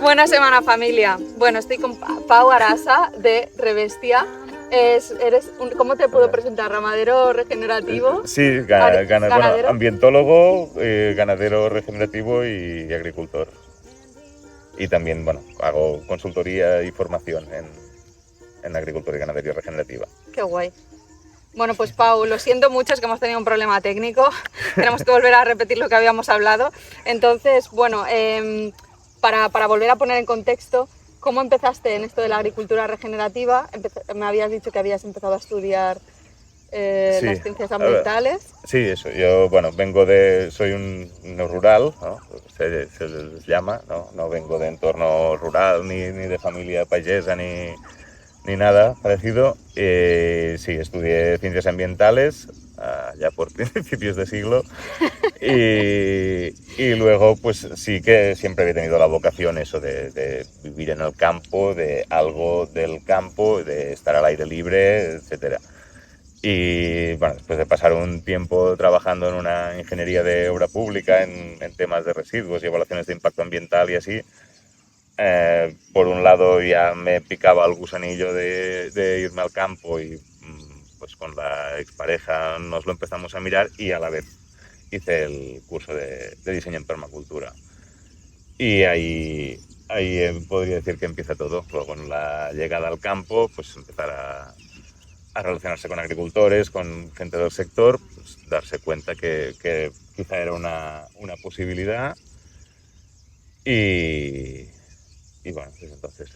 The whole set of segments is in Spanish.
Buena semana, familia. Bueno, estoy con Pau Arasa de Revestia. ¿Cómo te puedo presentar? ¿Ramadero regenerativo? Sí, ¿Ganadero? bueno, ambientólogo, ganadero regenerativo y agricultor. Y también, bueno, hago consultoría y formación en agricultura y ganadería regenerativa. Qué guay. Bueno, pues Pau, lo siento mucho, es que hemos tenido un problema técnico. Tenemos que volver a repetir lo que habíamos hablado. Entonces, bueno, para volver a poner en contexto, ¿cómo empezaste en esto de la agricultura regenerativa? Me habías dicho que habías empezado a estudiar Sí, las ciencias ambientales. Sí, eso. Yo, bueno, soy un no rural, ¿no? Se les llama, ¿no? No vengo de entorno rural, ni de familia payesa, ni nada parecido. Sí, estudié ciencias ambientales, ya por principios de siglo. Y luego, pues sí que siempre había tenido la vocación eso de vivir en el campo, de algo del campo, de estar al aire libre, etcétera. Y bueno, después de pasar un tiempo trabajando en una ingeniería de obra pública en temas de residuos y evaluaciones de impacto ambiental y así, por un lado ya me picaba el gusanillo de irme al campo y pues con la expareja nos lo empezamos a mirar y a la vez hice el curso de diseño en permacultura. Y ahí podría decir que empieza todo. Luego con la llegada al campo, pues empezar a relacionarse con agricultores, con gente del sector, pues darse cuenta que quizá era una posibilidad y bueno, pues entonces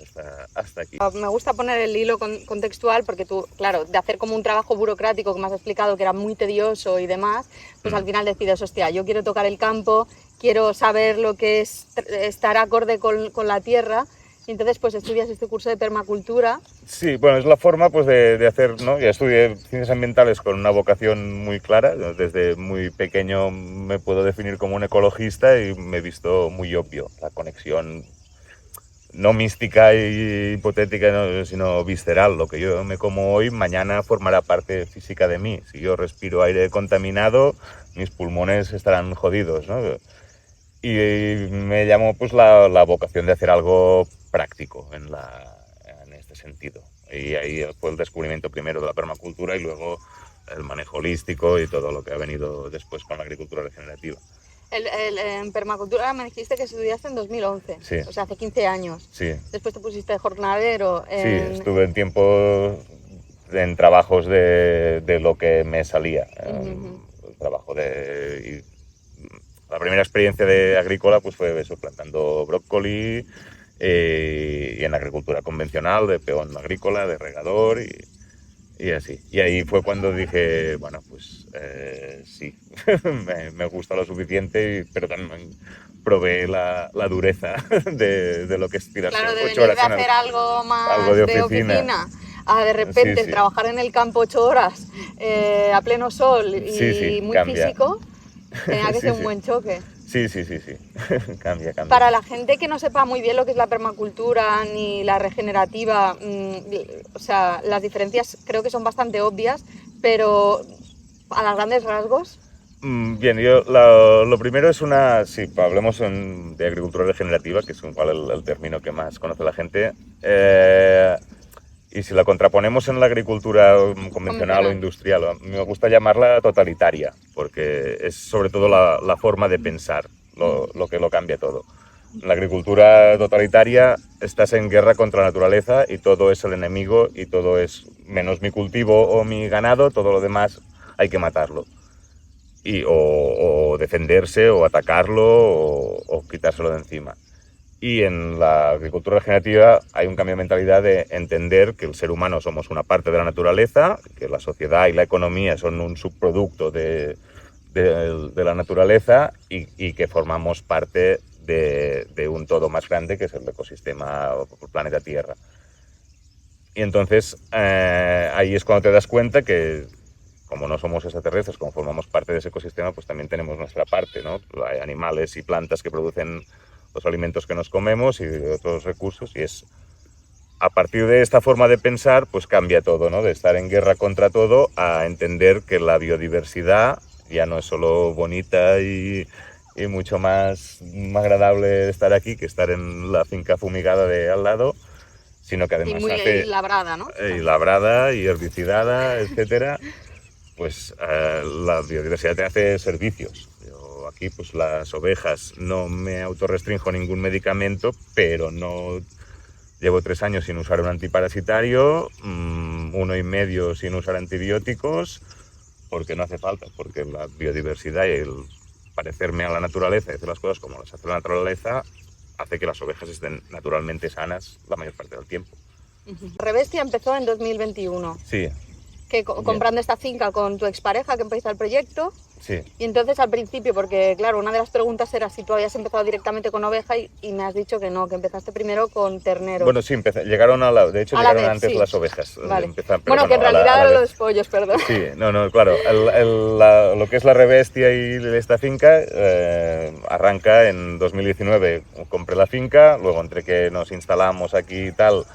hasta aquí. Me gusta poner el hilo contextual porque tú, claro, de hacer como un trabajo burocrático que me has explicado que era muy tedioso y demás, pues al final decides, hostia, yo quiero tocar el campo, quiero saber lo que es estar acorde con la tierra. Y entonces pues estudias este curso de permacultura. Sí, bueno, es la forma pues de hacer, ¿no? Ya estudié ciencias ambientales con una vocación muy clara. Desde muy pequeño me puedo definir como un ecologista y me he visto muy obvio la conexión no mística y hipotética, no, sino visceral. Lo que yo me como hoy, mañana formará parte física de mí. Si yo respiro aire contaminado, mis pulmones estarán jodidos, ¿no? Y me llamó pues la vocación de hacer algo práctico en este sentido. Y ahí fue el descubrimiento primero de la permacultura y luego el manejo holístico y todo lo que ha venido después con la agricultura regenerativa. En permacultura me dijiste que estudiaste en 2011, sí. O sea, hace 15 años. Sí. Después te pusiste jornalero. Sí, estuve en tiempo en trabajos de lo que me salía. El trabajo la primera experiencia de agrícola pues fue eso, plantando brócoli y en agricultura convencional, de peón agrícola, de regador y así. Y ahí fue cuando dije, bueno, pues sí, me gusta lo suficiente, pero también probé la dureza de lo que es tirarse 8 horas de hacer algo más algo de oficina. A de repente sí. trabajar en el campo 8 horas a pleno sol y muy cambia. Físico, tenía que ser un buen choque. Sí. Cambia. Para la gente que no sepa muy bien lo que es la permacultura ni la regenerativa, o sea, las diferencias creo que son bastante obvias, pero a los grandes rasgos. Bien, yo lo primero es hablemos de agricultura regenerativa, que es igual el término que más conoce la gente, y si la contraponemos en la agricultura convencional o industrial, me gusta llamarla totalitaria, porque es sobre todo la forma de pensar lo que lo cambia todo. En la agricultura totalitaria estás en guerra contra la naturaleza y todo es el enemigo y todo es menos mi cultivo o mi ganado, todo lo demás hay que matarlo. O defenderse o atacarlo o quitárselo de encima. Y en la agricultura regenerativa hay un cambio de mentalidad de entender que el ser humano somos una parte de la naturaleza, que la sociedad y la economía son un subproducto de la naturaleza y que formamos parte de un todo más grande que es el ecosistema o el planeta Tierra. Y entonces ahí es cuando te das cuenta que como no somos extraterrestres, como formamos parte de ese ecosistema, pues también tenemos nuestra parte, ¿no? Hay animales y plantas que producen los alimentos que nos comemos y otros recursos, y es a partir de esta forma de pensar, pues cambia todo, ¿no? De estar en guerra contra todo a entender que la biodiversidad ya no es solo bonita y y mucho más agradable estar aquí que estar en la finca fumigada de al lado, sino que Y además muy hace labrada, ¿no? y labrada y herbicidada, etcétera, pues la biodiversidad te hace servicios. Yo aquí, pues las ovejas no me autorrestrinjo ningún medicamento, pero no llevo 3 años sin usar un antiparasitario, 1 y medio sin usar antibióticos, porque no hace falta, porque la biodiversidad y el parecerme a la naturaleza y hacer las cosas como las hace la naturaleza hace que las ovejas estén naturalmente sanas la mayor parte del tiempo. Revestia empezó en 2021, Sí, que bien. comprando esta finca con tu expareja que empezó el proyecto. Sí. Y entonces al principio, porque claro, una de las preguntas era si tú habías empezado directamente con oveja y me has dicho que no, que empezaste primero con terneros. Bueno, sí, llegaron de hecho A la llegaron vez, antes sí. las ovejas. Vale. Pero Bueno, que en realidad a la eran vez. los pollos, perdón. Sí, no, claro. Lo que es la revestia y esta finca arranca en 2019. Compré la finca, luego entre que nos instalamos aquí y tal,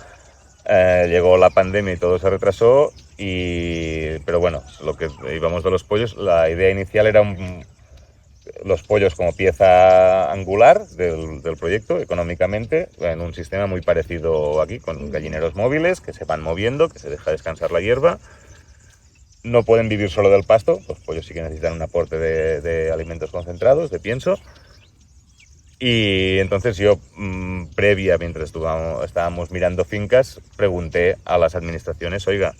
llegó la pandemia y todo se retrasó. Pero bueno, lo que íbamos de los pollos, la idea inicial era los pollos como pieza angular del proyecto, económicamente, en un sistema muy parecido aquí, con gallineros móviles que se van moviendo, que se deja descansar la hierba. No pueden vivir solo del pasto, los pollos sí que necesitan un aporte de alimentos concentrados, de pienso. Y entonces yo, previa, mientras estábamos mirando fincas, pregunté a las administraciones, oiga,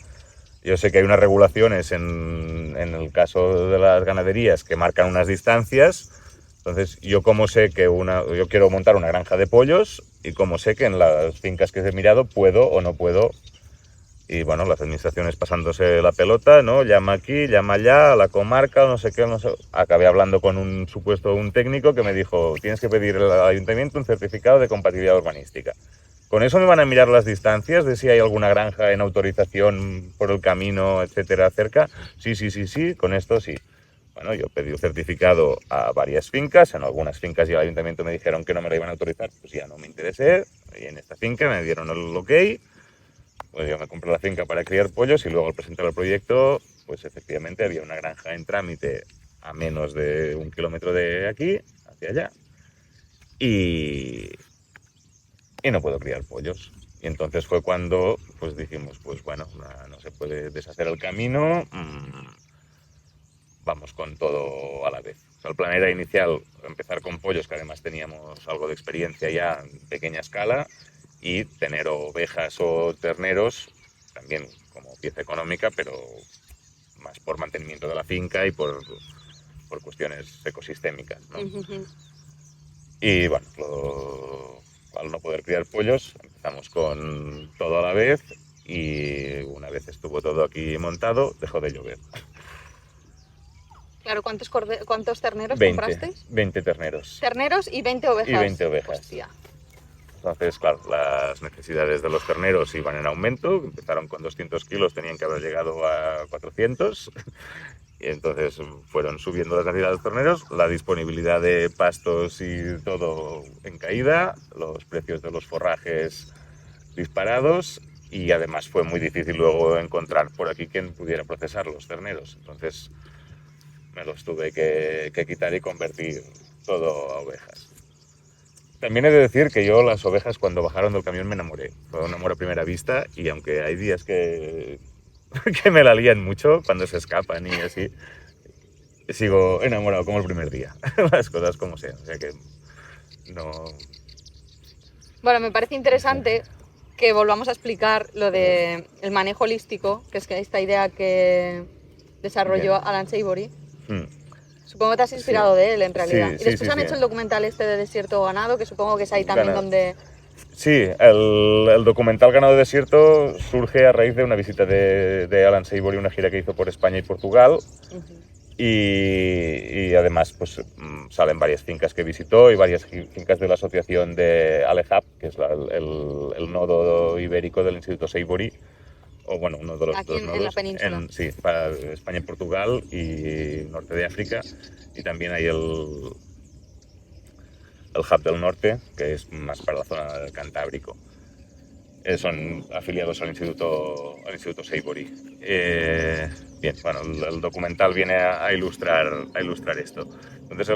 yo sé que hay unas regulaciones en el caso de las ganaderías que marcan unas distancias, entonces yo cómo sé que yo quiero montar una granja de pollos y cómo sé que en las fincas que he mirado puedo o no puedo. Y bueno, las administraciones pasándose la pelota, ¿no? Llama aquí, llama allá, a la comarca, no sé qué, no sé. Acabé hablando con un técnico que me dijo, tienes que pedir al ayuntamiento un certificado de compatibilidad urbanística. Con eso me van a mirar las distancias de si hay alguna granja en autorización por el camino, etcétera, cerca. Sí, con esto sí. Bueno, yo pedí un certificado a varias fincas, en algunas fincas y el ayuntamiento me dijeron que no me lo iban a autorizar, pues ya no me interesé. Y en esta finca me dieron el ok. Pues yo me compré la finca para criar pollos y luego al presentar el proyecto, pues efectivamente había una granja en trámite a menos de 1 kilómetro de aquí, hacia allá, y no puedo criar pollos. Y entonces fue cuando pues dijimos, pues bueno, no se puede deshacer el camino, vamos con todo a la vez. O sea, el plan era inicial empezar con pollos, que además teníamos algo de experiencia ya en pequeña escala, y tener ovejas o terneros también como pieza económica, pero más por mantenimiento de la finca y por cuestiones ecosistémicas, ¿no? Y bueno, al no poder criar pollos, empezamos con todo a la vez y una vez estuvo todo aquí montado, dejó de llover. Claro, ¿cuántos terneros 20, comprasteis? 20 terneros. Terneros y 20 ovejas. Y 20 ovejas. Hostia. Entonces, claro, las necesidades de los terneros iban en aumento. Empezaron con 200 kilos, tenían que haber llegado a 400. Y entonces fueron subiendo las necesidades de los terneros, la disponibilidad de pastos y todo en caída, los precios de los forrajes disparados y además fue muy difícil luego encontrar por aquí quien pudiera procesar los terneros. Entonces me los tuve que quitar y convertir todo a ovejas. También he de decir que yo las ovejas cuando bajaron del camión me enamoré. Fue un amor a primera vista y aunque hay días que me la lían mucho cuando se escapan y así, sigo enamorado como el primer día. Las cosas como sean. O sea que no... Bueno, me parece interesante que volvamos a explicar lo de el manejo holístico, que es que esta idea que desarrolló Bien. Alan Savory. Supongo que te has inspirado de él, en realidad. Y después han hecho el documental este de Desierto Ganado, que supongo que es ahí también donde... Sí, el documental Ganado Desierto surge a raíz de una visita de Alan Savory, una gira que hizo por España y Portugal. Y además pues salen varias fincas que visitó y varias fincas de la asociación de Alehab, que es el nodo ibérico del Instituto Savory, o bueno, uno de los aquí dos nodos. En la península. Sí, para España y Portugal y norte de África. Y también hay el hub del norte, que es más para la zona del Cantábrico. Son afiliados al Instituto Savory. Bien, bueno, el documental viene a ilustrar esto. Entonces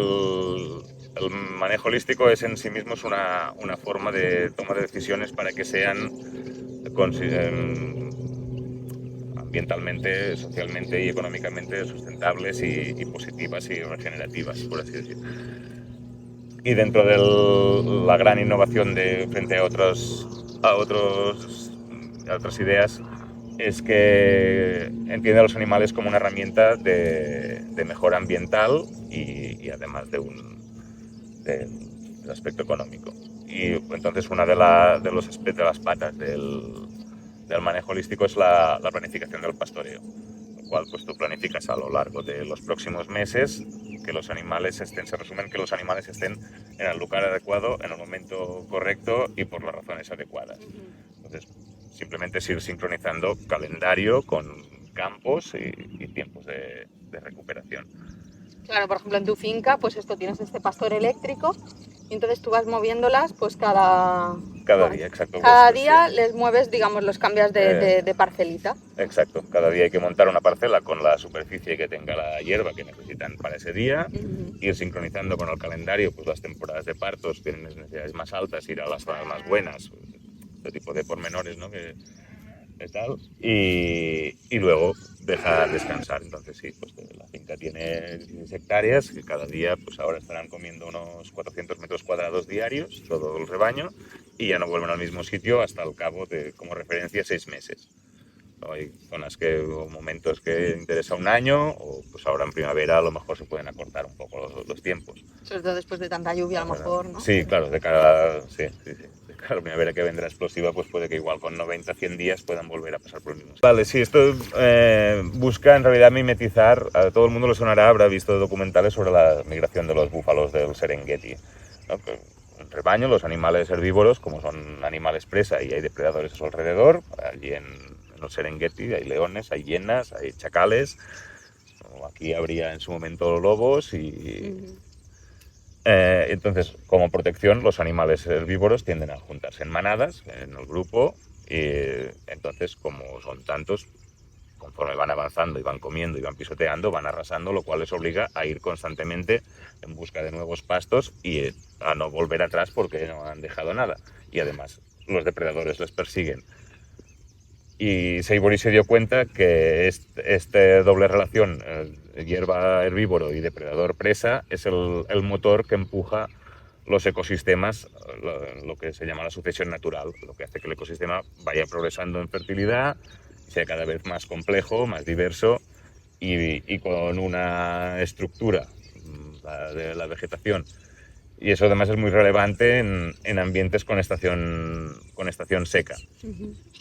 el manejo holístico es en sí mismo es una forma de toma de decisiones para que sean ambientalmente, socialmente y económicamente sustentables y positivas y regenerativas, por así decir. Y dentro de la gran innovación frente a otras ideas es que entiende a los animales como una herramienta de mejora ambiental y además del aspecto económico. Y entonces una de las patas del manejo holístico es la planificación del pastoreo, lo cual pues tú planificas a lo largo de los próximos meses que los animales se resumen que los animales estén en el lugar adecuado, en el momento correcto y por las razones adecuadas. Entonces, simplemente es ir sincronizando calendario con campos y tiempos de recuperación. Claro, por ejemplo, en tu finca, pues esto tienes este pastor eléctrico y entonces tú vas moviéndolas, pues Cada día, exacto. cada Pues, día sí. les mueves, digamos, los cambias de parcelita. Exacto. Cada día hay que montar una parcela con la superficie que tenga la hierba que necesitan para ese día, ir sincronizando con el calendario, pues las temporadas de partos tienen necesidades más altas, ir a las zonas más buenas, este tipo de pormenores, ¿no? Que tal, y luego deja descansar. Entonces sí, pues la finca tiene 16 hectáreas que cada día, pues ahora estarán comiendo unos 400 metros cuadrados diarios, todo el rebaño, y ya no vuelven al mismo sitio hasta el cabo de, como referencia, 6 meses. Hay zonas o momentos que interesa un año, o pues ahora en primavera a lo mejor se pueden acortar un poco los tiempos. Sobre todo después de tanta lluvia, a lo mejor, ¿no? Sí, claro, de cara, sí. De cara a la primavera que vendrá explosiva, pues puede que igual con 90, 100 días puedan volver a pasar por el mismo. Vale, sí, esto busca en realidad mimetizar, a todo el mundo le sonará, habrá visto documentales sobre la migración de los búfalos del Serengeti, ¿no? Un rebaño, los animales herbívoros, como son animales presa y hay depredadores a su alrededor, allí en el Serengeti hay leones, hay hienas, hay chacales, aquí habría en su momento lobos y... Entonces, como protección, los animales herbívoros tienden a juntarse en manadas, en el grupo, y entonces, como son tantos, conforme van avanzando y van comiendo y van pisoteando, van arrasando, lo cual les obliga a ir constantemente en busca de nuevos pastos y a no volver atrás porque no han dejado nada. Y además, los depredadores les persiguen. Y Seibory se dio cuenta que esta doble relación, hierba herbívoro y depredador presa, es el motor que empuja los ecosistemas, lo que se llama la sucesión natural, lo que hace que el ecosistema vaya progresando en fertilidad, sea cada vez más complejo, más diverso y con una estructura de la vegetación. Y eso además es muy relevante en ambientes con estación seca,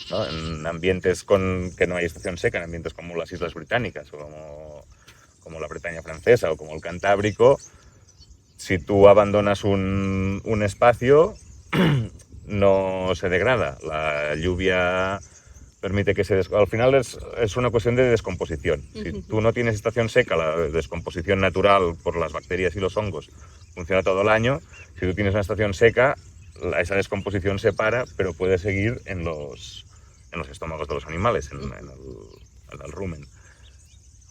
¿no? En ambientes que no hay estación seca, en ambientes como las Islas Británicas o como la Bretaña francesa o como el Cantábrico, si tú abandonas un espacio no se degrada. La lluvia permite que al final es una cuestión de descomposición. Si tú no tienes estación seca, la descomposición natural por las bacterias y los hongos funciona todo el año. Si tú tienes una estación seca, esa descomposición se para, pero puede seguir en los estómagos de los animales, en el rumen.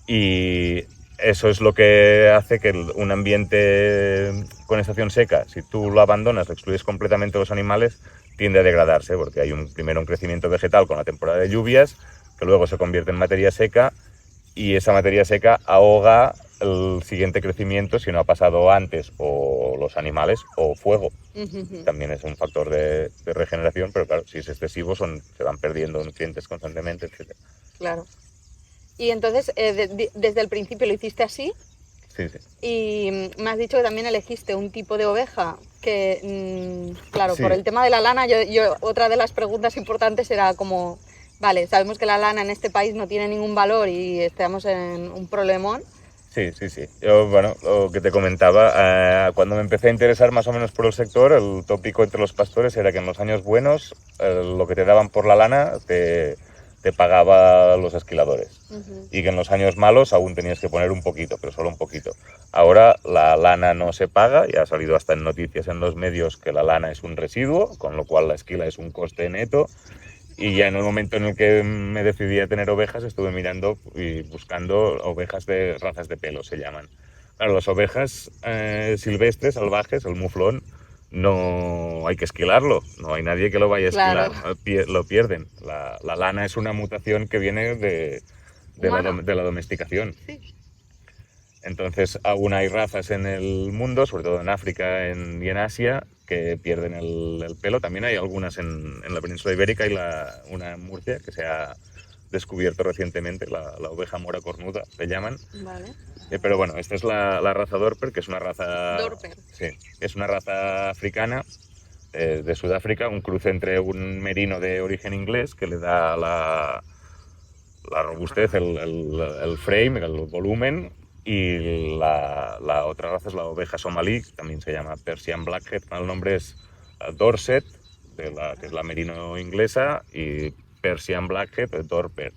Y eso es lo que hace que un ambiente con estación seca, si tú lo abandonas, lo excluyes completamente de los animales, tiende a degradarse, porque hay primero un crecimiento vegetal con la temporada de lluvias, que luego se convierte en materia seca, y esa materia seca ahoga el siguiente crecimiento si no ha pasado antes o los animales o fuego. También es un factor de regeneración, pero claro, si es excesivo se van perdiendo nutrientes constantemente, etc. Claro. Y entonces, desde el principio lo hiciste así. Sí, sí. Y me has dicho que también elegiste un tipo de oveja que, claro, Sí. por el tema de la lana, otra de las preguntas importantes era como, vale, sabemos que la lana en este país no tiene ningún valor y estamos en un problemón. Sí. Yo, bueno, lo que te comentaba, cuando me empecé a interesar más o menos por el sector, el tópico entre los pastores era que en los años buenos lo que te daban por la lana te pagaba los esquiladores. Y que en los años malos aún tenías que poner un poquito, pero solo un poquito. Ahora la lana no se paga, ya ha salido hasta en noticias en los medios que la lana es un residuo, con lo cual la esquila es un coste neto. Y ya en el momento en el que me decidí a tener ovejas, estuve mirando y buscando ovejas de razas de pelo, se llaman, Claro, las ovejas silvestres, salvajes, el muflón, no hay que esquilarlo, no hay nadie que lo vaya a esquilar, Claro. lo pierden. La lana es una mutación que viene Humana. de la domesticación. Sí. Entonces, aún hay razas en el mundo, sobre todo en África y en Asia, que pierden el pelo. También hay algunas en la península ibérica y una en Murcia que se ha descubierto recientemente, la oveja mora cornuda, le llaman. Vale. Pero bueno, esta es la raza Dorper, que es una raza, Dorper. sí, es una raza africana de Sudáfrica, un cruce entre un merino de origen inglés que le da la robustez, el frame, el volumen, y la otra raza es la oveja somalí, que también se llama Persian Blackhead. El nombre es Dorset, que es la merino inglesa, y Persian Blackhead, Dorper.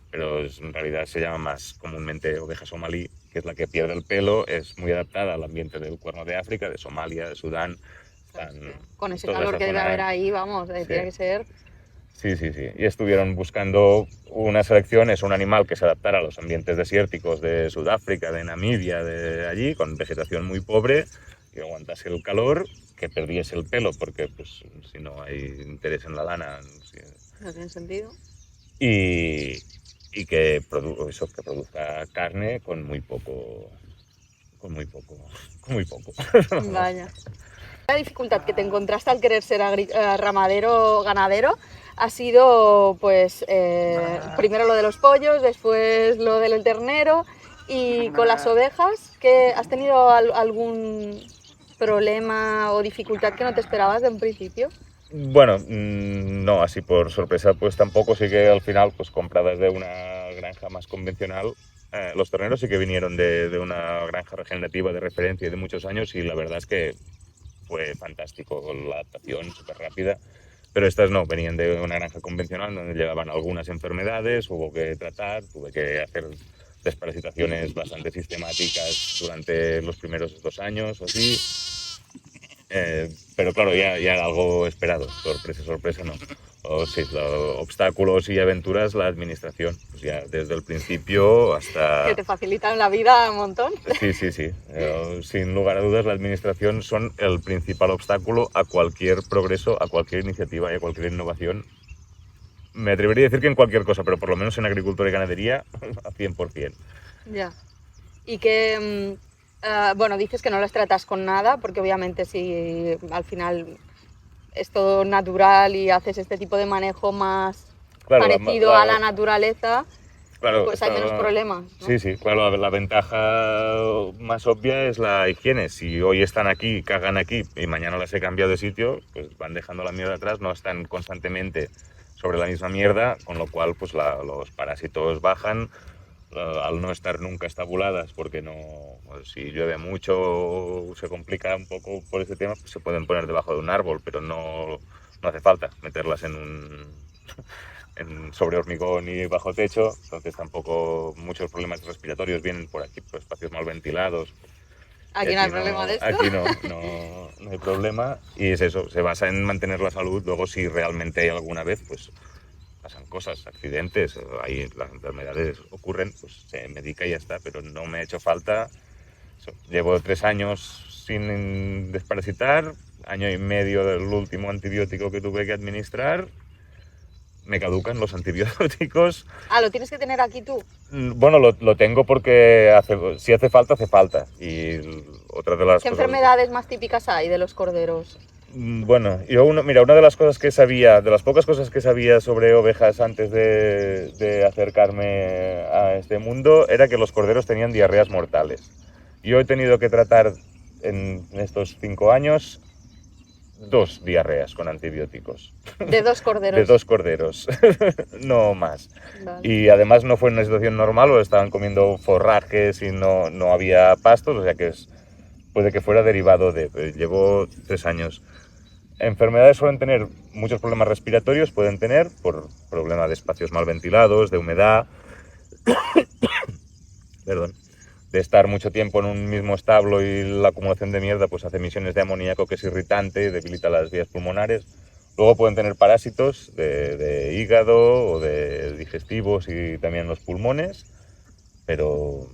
Pero en realidad se llama más comúnmente oveja somalí, que es la que pierde el pelo, es muy adaptada al ambiente del Cuerno de África, de Somalia, de Sudán. Con ese Toda calor esa que debe zona. haber ahí, vamos, Sí. tiene que ser... Sí, sí, sí. Y estuvieron buscando una selección, es un animal que se adaptara a los ambientes desérticos de Sudáfrica, de Namibia, de allí, con vegetación muy pobre, que aguantase el calor, que perdiese el pelo, porque pues, si no hay interés en la lana. Sí. No tiene sentido. Y, que produzca carne con muy poco. Con muy poco. Con muy poco. Vaya. La dificultad que te encontraste al querer ser ramadero o ganadero ha sido, pues, primero lo de los pollos, después lo del ternero y con las ovejas, que ¿has tenido algún problema o dificultad que no te esperabas de un principio? Bueno, no, así por sorpresa, pues tampoco. Sí que al final, pues compradas de una granja más convencional, los terneros sí que vinieron de una granja regenerativa de referencia de muchos años y la verdad es que fue fantástico, la adaptación súper rápida. Pero estas no, venían de una granja convencional donde llevaban algunas enfermedades, hubo que tratar, tuve que hacer desparasitaciones bastante sistemáticas durante los primeros 2 años o así. Pero claro, ya era algo esperado, sorpresa, sorpresa no. O sí, obstáculos y aventuras, la administración, pues ya desde el principio hasta... Que te facilitan la vida un montón. Sí, sí, sí. Sin lugar a dudas, la administración son el principal obstáculo a cualquier progreso, a cualquier iniciativa y a cualquier innovación. Me atrevería a decir que en cualquier cosa, pero por lo menos en agricultura y ganadería, a 100%. Ya. Y que, bueno, dices que no las tratas con nada, porque obviamente si al final es todo natural y haces este tipo de manejo más Claro, parecido a la naturaleza, claro, pues hay menos problemas, ¿no? Sí, sí, claro, la ventaja más obvia es la higiene. Si hoy están aquí, cagan aquí y mañana las he cambiado de sitio, pues van dejando la mierda atrás, no están constantemente sobre la misma mierda, con lo cual pues los parásitos bajan. Al no estar nunca estabuladas, porque no, pues, si llueve mucho se complica un poco por ese tema, pues se pueden poner debajo de un árbol, pero no hace falta meterlas sobre hormigón y bajo techo, entonces tampoco muchos problemas respiratorios vienen por aquí, por espacios mal ventilados. Aquí no hay problema de esto. Aquí no hay problema, y es eso, se basa en mantener la salud. Luego, si realmente hay alguna vez, pues pasan cosas, accidentes, ahí las enfermedades ocurren, pues se medica y ya está, pero no me ha hecho falta. Llevo 3 años sin desparasitar, año y medio del último antibiótico que tuve que administrar, me caducan los antibióticos. Ah, ¿lo tienes que tener aquí tú? Bueno, lo tengo porque si hace falta, hace falta. Y otra de las ¿Qué cosas... enfermedades más típicas hay de los corderos? Bueno, mira, una de las cosas que sabía, de las pocas cosas que sabía sobre ovejas antes de acercarme a este mundo, era que los corderos tenían diarreas mortales. Yo he tenido que tratar en estos 5 años 2 diarreas con antibióticos. De 2 corderos. De 2 corderos, no más. Vale. Y además no fue en una situación normal, o estaban comiendo forrajes y no había pastos, o sea que puede que fuera derivado de... Llevo 3 años. Enfermedades suelen tener muchos problemas respiratorios, pueden tener por problema de espacios mal ventilados, de humedad, perdón, de estar mucho tiempo en un mismo establo y la acumulación de mierda pues hace emisiones de amoníaco que es irritante, debilita las vías pulmonares. Luego pueden tener parásitos de hígado o de digestivos y también los pulmones, pero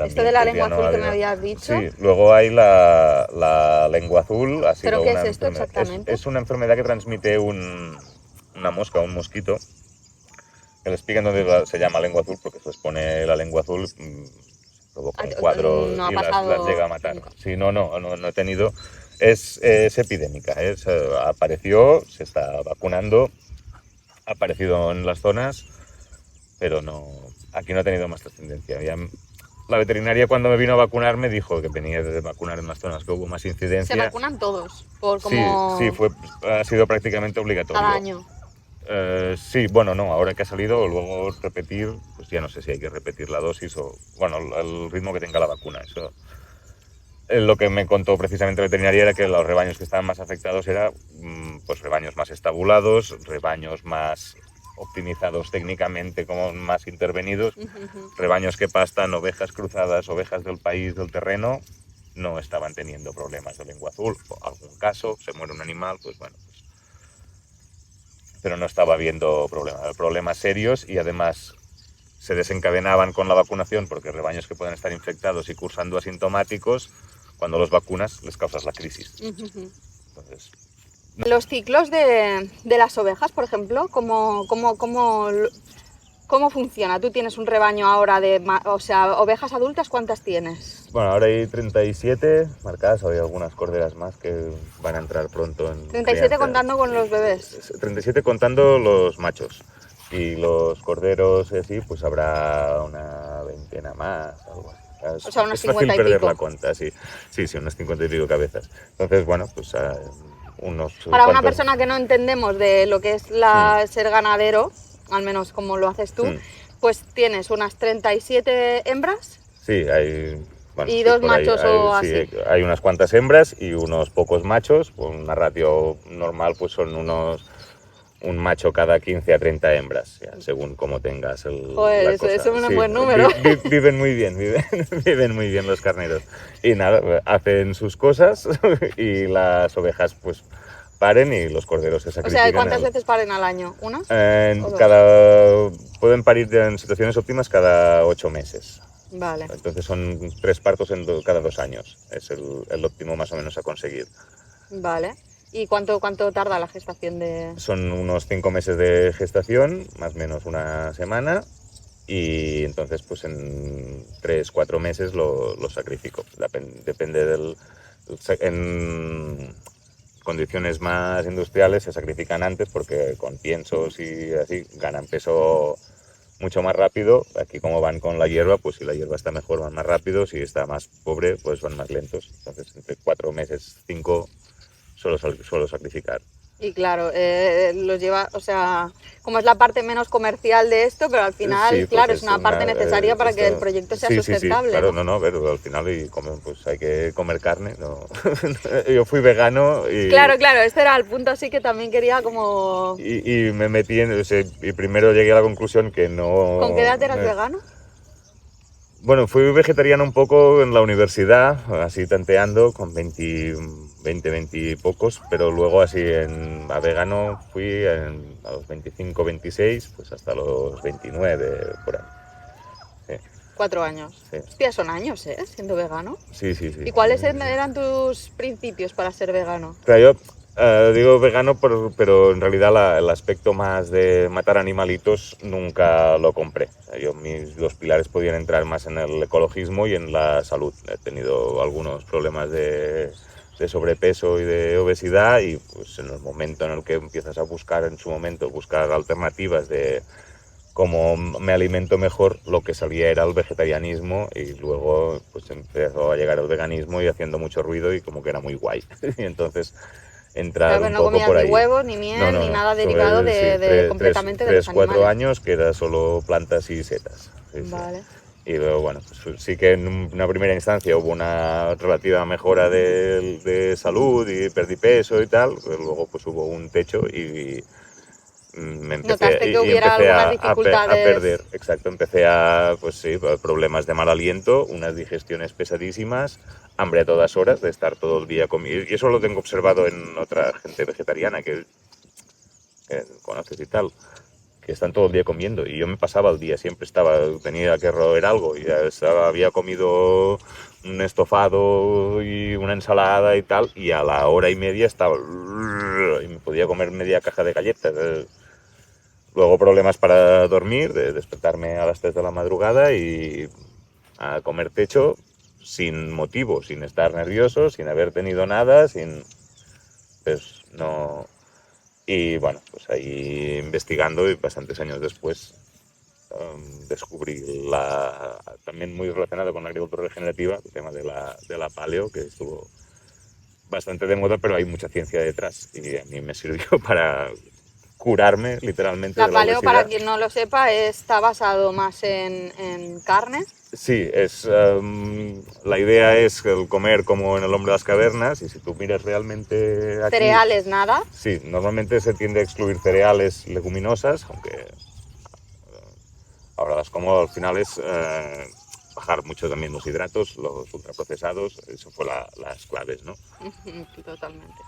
Esto de la pues, ya lengua no azul que me había. habías dicho. Sí, luego hay la lengua azul. Ha sido ¿Pero qué una es esto enfermedad. exactamente? Es una enfermedad que transmite una mosca, un mosquito, que les pica, entonces se llama lengua azul porque se les pone la lengua azul, provoca un cuadro No ha y las llega pasado a matar. nunca. Sí, no he tenido. Es epidémica, apareció, se está vacunando, ha aparecido en las zonas, pero no, aquí no ha tenido más trascendencia. La veterinaria cuando me vino a vacunar me dijo que venía de vacunar en las zonas que hubo más Se incidencia. vacunan todos, por Sí, como ha sido prácticamente obligatorio. cada año. Sí, bueno, no, ahora que ha salido, luego repetir, pues ya no sé si hay que repetir la dosis o, bueno, el ritmo que tenga la vacuna. Eso, lo que me contó precisamente la veterinaria era que los rebaños que estaban más afectados eran pues rebaños más estabulados, rebaños más optimizados técnicamente, como más intervenidos, rebaños que pastan, ovejas cruzadas, ovejas del país, del terreno, no estaban teniendo problemas de lengua azul. O algún caso, se muere un animal, pues bueno, pues, pero no estaba habiendo problemas serios y además se desencadenaban con la vacunación porque rebaños que pueden estar infectados y cursando asintomáticos, cuando los vacunas les causas la crisis. Entonces, Los ciclos de las ovejas, por ejemplo, ¿cómo funciona? Tú tienes un rebaño ahora o sea, ovejas adultas, ¿cuántas tienes? bueno, ahora hay 37 marcadas, hay algunas corderas más que van a entrar pronto en 37 crianza. contando con los bebés. 37 contando los machos. Y los corderos así, pues habrá una veintena más, algo así. O sea, unas Es fácil 50 y perder pico. la cuenta, sí. Sí, unas 50 y pico cabezas. Entonces, bueno, pues unos Para una cuantos... persona que no entendemos de lo que es ser ganadero, al menos como lo haces tú, pues tienes unas 37 hembras. Sí, hay... Bueno, Y sí, dos por ahí machos o así. hay unas cuantas hembras y unos pocos machos. Pues una ratio normal pues son un macho cada 15 a 30 hembras, ya, según como tengas Joder, la eso cosa. es un Sí, buen número. viven muy bien, viven muy bien los carneros. Y nada, hacen sus cosas y las ovejas pues paren y los corderos se O sacrifican. sea, ¿cuántas veces paren al año? ¿Una? ¿O dos? Pueden parir en situaciones óptimas cada 8 meses. Vale. Entonces son 3 partos cada 2 años. Es el óptimo más o menos a conseguir. Vale. ¿Y cuánto tarda la gestación de...? Son unos 5 meses de gestación, más o menos una semana, y entonces pues en 3-4 meses lo sacrifico. Depende en condiciones más industriales se sacrifican antes porque con piensos y así ganan peso mucho más rápido. Aquí como van con la hierba, pues si la hierba está mejor van más rápido, si está más pobre pues van más lentos. Entonces entre 4 meses, 5 suelo sacrificar. Y claro, los lleva, o sea, como es la parte menos comercial de esto, pero al final, Sí, claro, pues es una parte necesaria para que el proyecto sea sustentable. claro, ¿no? pero al final pues hay que comer carne. No. Yo fui vegano y... Claro, este era el punto así que también quería como... Y me metí y primero llegué a la conclusión que no... ¿Con qué edad eras vegano? Bueno, fui vegetariano un poco en la universidad, así tanteando, con 20 y pocos, pero luego así a vegano fui a los 25, 26, pues hasta los 29, por ahí. Sí. 4 años. Sí. Hostia, son años, ¿eh? Siendo vegano. Sí. ¿Y cuáles eran tus principios para ser vegano? Claro, yo digo vegano, pero en realidad el aspecto más de matar animalitos nunca lo compré. Mis 2 pilares podían entrar más en el ecologismo y en la salud. He tenido algunos problemas de sobrepeso y de obesidad y pues en el momento en el que empiezas a buscar alternativas de cómo me alimento mejor, lo que salía era el vegetarianismo y luego pues empezó a llegar el veganismo y haciendo mucho ruido y como que era muy guay. Y entonces entrar Claro, un no poco comías por ni ahí. huevos, ni miel, ni nada derivado completamente de los 3-4 animales. años que era solo plantas y setas. Sí. Vale. Y luego, bueno, pues sí que en una primera instancia hubo una relativa mejora de salud y perdí peso y tal, pero luego pues hubo un techo y ¿Notaste que hubiera algunas dificultades? a perder, exacto, empecé pues sí, problemas de mal aliento, unas digestiones pesadísimas, hambre a todas horas de estar todo el día comiendo, y eso lo tengo observado en otra gente vegetariana que conoces y tal, que están todo el día comiendo. Y yo me pasaba el día, siempre tenía que roer algo. Y había comido un estofado y una ensalada y tal, y a la hora y media estaba... y me podía comer media caja de galletas. Luego problemas para dormir, de despertarme a las 3 de la madrugada y a comer techo sin motivo, sin estar nervioso, sin haber tenido nada, pues no... Y bueno, pues ahí investigando y bastantes años después descubrí también muy relacionado con la agricultura regenerativa, el tema de la paleo, que estuvo bastante de moda, pero hay mucha ciencia detrás y a mí me sirvió para curarme literalmente La de la paleo, obesidad. para quien no lo sepa, está basado más en carne. Sí, la idea es el comer como en el hombre de las cavernas, y si tú miras realmente aquí... Cereales, nada. Sí, normalmente se tiende a excluir cereales, leguminosas, aunque ahora las como al final es bajar mucho también los hidratos, los ultraprocesados, eso fue las claves, ¿no? Totalmente.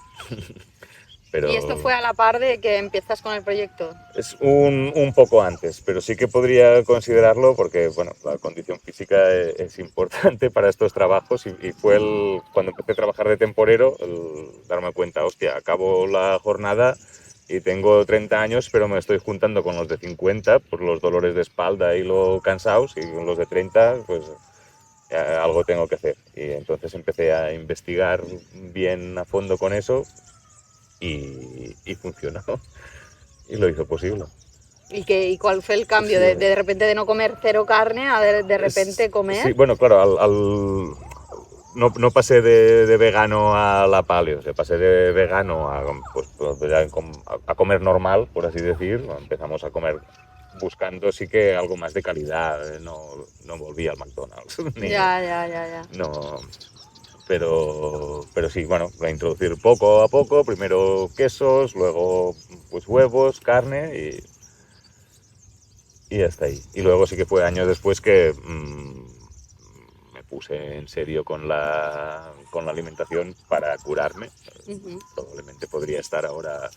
Pero ¿Y esto fue a la par de que empiezas con el proyecto? es un poco antes, pero sí que podría considerarlo porque, bueno, la condición física es importante para estos trabajos y fue cuando empecé a trabajar de temporero, el darme cuenta, hostia, acabo la jornada y tengo 30 años, pero me estoy juntando con los de 50 por los dolores de espalda y lo cansados, y con los de 30, pues algo tengo que hacer. Y entonces empecé a investigar bien a fondo con eso y funcionó. Y lo hizo posible. ¿Y cuál fue el cambio Sí. de repente de no comer cero carne a de repente comer? Sí, bueno, claro, no pasé de vegano a la paleo, pasé de vegano a comer normal, por así decir. Empezamos a comer buscando sí que algo más de calidad, no volví al McDonald's. Ya. No, pero sí, bueno, a introducir poco a poco, primero quesos, luego pues huevos, carne y hasta ahí. Y luego sí que fue años después que me puse en serio con la alimentación para curarme. Probablemente podría estar ahora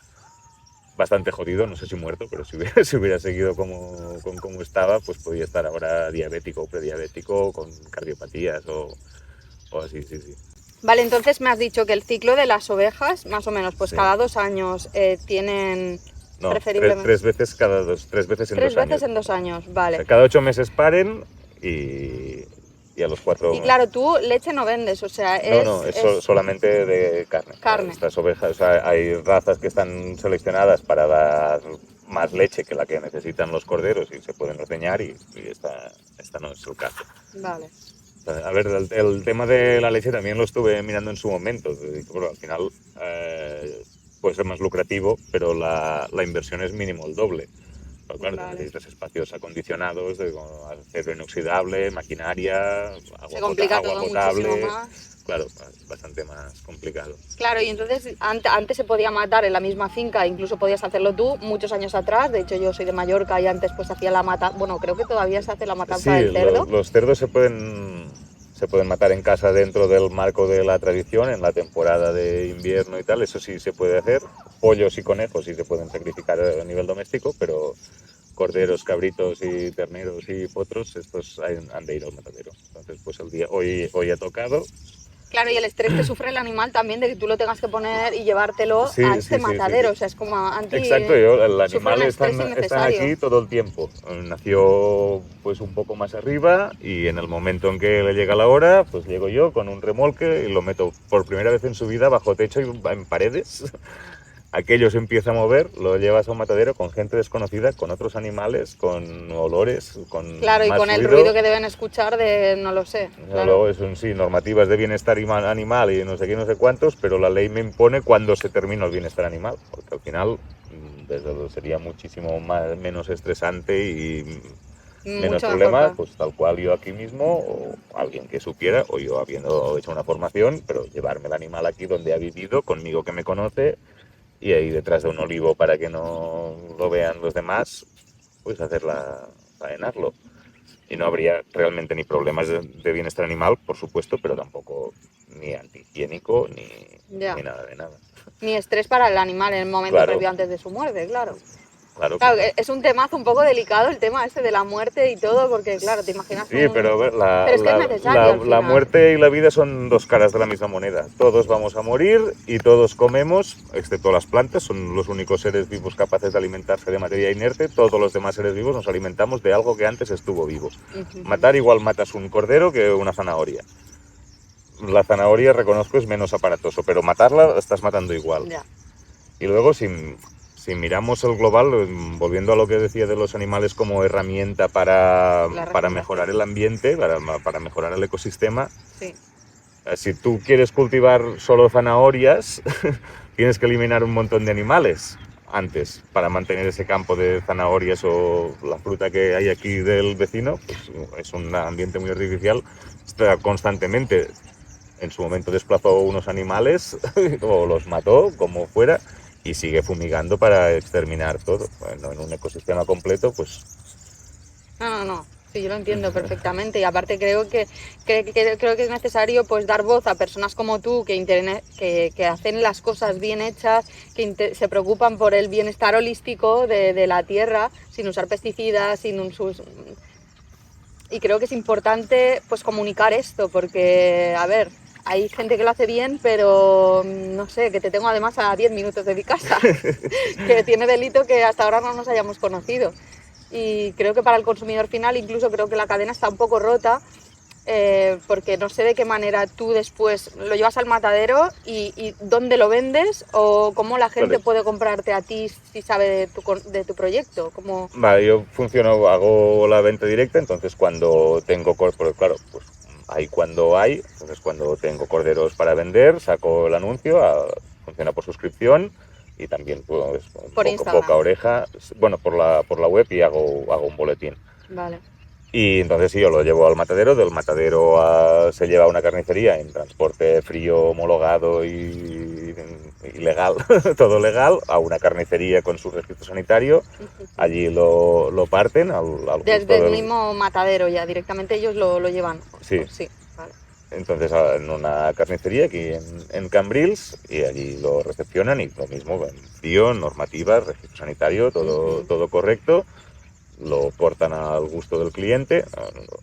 bastante jodido, no sé si muerto, pero si hubiera seguido como estaba, pues podría estar ahora diabético o prediabético, con cardiopatías o así, sí. Vale, entonces me has dicho que el ciclo de las ovejas, más o menos, pues Sí. cada 2 años tienen No, preferiblemente... 3 veces en 2 3 años. veces en 2 años, O vale. sea, cada 8 meses paren y a los 4... Y claro, tú leche no vendes, o sea, No, es solamente de carne. Carne. Estas ovejas, o sea, hay razas que están seleccionadas para dar más leche que la que necesitan los corderos y se pueden ordeñar, y esta no es el caso. Vale. A ver, el tema de la leche también lo estuve mirando en su momento. Bueno, al final puede ser más lucrativo, pero la inversión es mínimo el doble. Pero claro, Vale. necesitas espacios acondicionados, acero inoxidable, maquinaria, Se complica agua todo potable. muchísimo más. Claro, es bastante más complicado. Claro, y entonces antes se podía matar en la misma finca, incluso podías hacerlo tú muchos años atrás. De hecho, yo soy de Mallorca y antes pues hacía la matanza. Bueno, creo que todavía se hace la matanza Sí, del cerdo. los cerdos se pueden matar en casa dentro del marco de la tradición, en la temporada de invierno y tal, eso sí se puede hacer. Pollos y conejos sí se pueden sacrificar a nivel doméstico, pero corderos, cabritos y terneros y potros, estos han de ir al matadero. Entonces, pues hoy ha tocado. Claro, y el estrés que sufre el animal también de que tú lo tengas que poner y llevártelo Sí, a este sí. matadero. O sea, es como Exacto, el sufre animal un estrés está innecesario. aquí todo el tiempo. Nació pues un poco más arriba, y en el momento en que le llega la hora, pues llego yo con un remolque y lo meto por primera vez en su vida bajo techo y en paredes. Aquello se empieza a mover, lo llevas a un matadero con gente desconocida, con otros animales, con olores, con Claro, y más con el ruido que deben escuchar de, no lo sé. Claro. Luego son sí, normativas de bienestar animal y no sé qué, no sé cuántos, pero la ley me impone cuando se termina el bienestar animal, porque al final desde luego sería muchísimo menos estresante y menos Mucho mejor, problemas, claro. pues tal cual yo aquí mismo, o alguien que supiera, o yo habiendo hecho una formación, pero llevarme el animal aquí donde ha vivido, conmigo que me conoce, y ahí detrás de un olivo para que no lo vean los demás, pues faenarlo. Y no habría realmente ni problemas de bienestar animal, por supuesto, pero tampoco ni antihigiénico ni Ya. nada de nada. Ni estrés para el animal en el momento Claro. previo antes de su muerte, claro. Claro, Claro, claro. es un temazo un poco delicado el tema este de la muerte y todo, porque claro, te imaginas Sí, pero a ver, Pero es que es necesario al la final. muerte y la vida son dos caras de la misma moneda. Todos vamos a morir y todos comemos, excepto las plantas, son los únicos seres vivos capaces de alimentarse de materia inerte. Todos los demás seres vivos nos alimentamos de algo que antes estuvo vivo. Ujú. Matar igual matas un cordero que una zanahoria. La zanahoria, reconozco, es menos aparatoso, pero matarla estás matando igual. Ya, Y luego, si miramos el global, volviendo a lo que decía de los animales como herramienta la para mejorar regeneración. el ambiente, para mejorar el ecosistema, Sí. si tú quieres cultivar solo zanahorias, tienes que eliminar un montón de animales antes para mantener ese campo de zanahorias o la fruta que hay aquí del vecino. Pues es un ambiente muy artificial, está constantemente. En su momento desplazó unos animales o los mató, como fuera, y sigue fumigando para exterminar todo. Bueno, en un ecosistema completo, pues No, no, no. Sí, yo lo entiendo perfectamente y aparte creo creo que es necesario pues dar voz a personas como tú que hacen las cosas bien hechas, se preocupan por el bienestar holístico de la tierra sin usar pesticidas, y creo que es importante pues comunicar esto porque, a ver, hay gente que lo hace bien, pero no sé, que te tengo además a 10 minutos de mi casa, que tiene delito que hasta ahora no nos hayamos conocido. Y creo que para el consumidor final incluso creo que la cadena está un poco rota, porque no sé de qué manera tú después lo llevas al matadero y dónde lo vendes o cómo la gente vale. puede comprarte a ti si sabe de tu proyecto. Como... Vale, yo funciono, hago la venta directa, entonces cuando tengo, porque claro, pues hay cuando hay, entonces cuando tengo corderos para vender, saco el anuncio, funciona por suscripción y también pues, Por boca a Instagram. oreja, bueno, por la web y hago un boletín. Vale. Y entonces sí, yo lo llevo al matadero, del matadero se lleva a una carnicería en transporte frío, homologado y legal, todo legal, a una carnicería con su registro sanitario. Allí lo parten al gusto Desde el del... mismo matadero ya, directamente ellos lo llevan. Sí, Sí, vale. entonces en una carnicería aquí en Cambrils y allí lo recepcionan y lo mismo, en frío, normativa, registro sanitario, todo correcto. Lo cortan al gusto del cliente.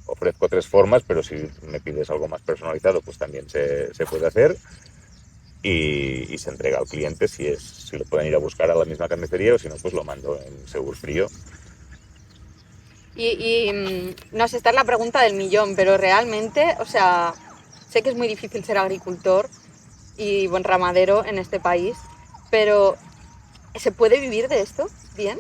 Ofrezco tres formas, pero si me pides algo más personalizado, pues también se puede hacer. Y se entrega al cliente si lo pueden ir a buscar a la misma carnicería o si no, pues lo mando en Segur Frío. No sé, esta es la pregunta del millón, pero realmente, o sea, sé que es muy difícil ser agricultor y buen ramadero en este país, pero ¿se puede vivir de esto? ¿Bien?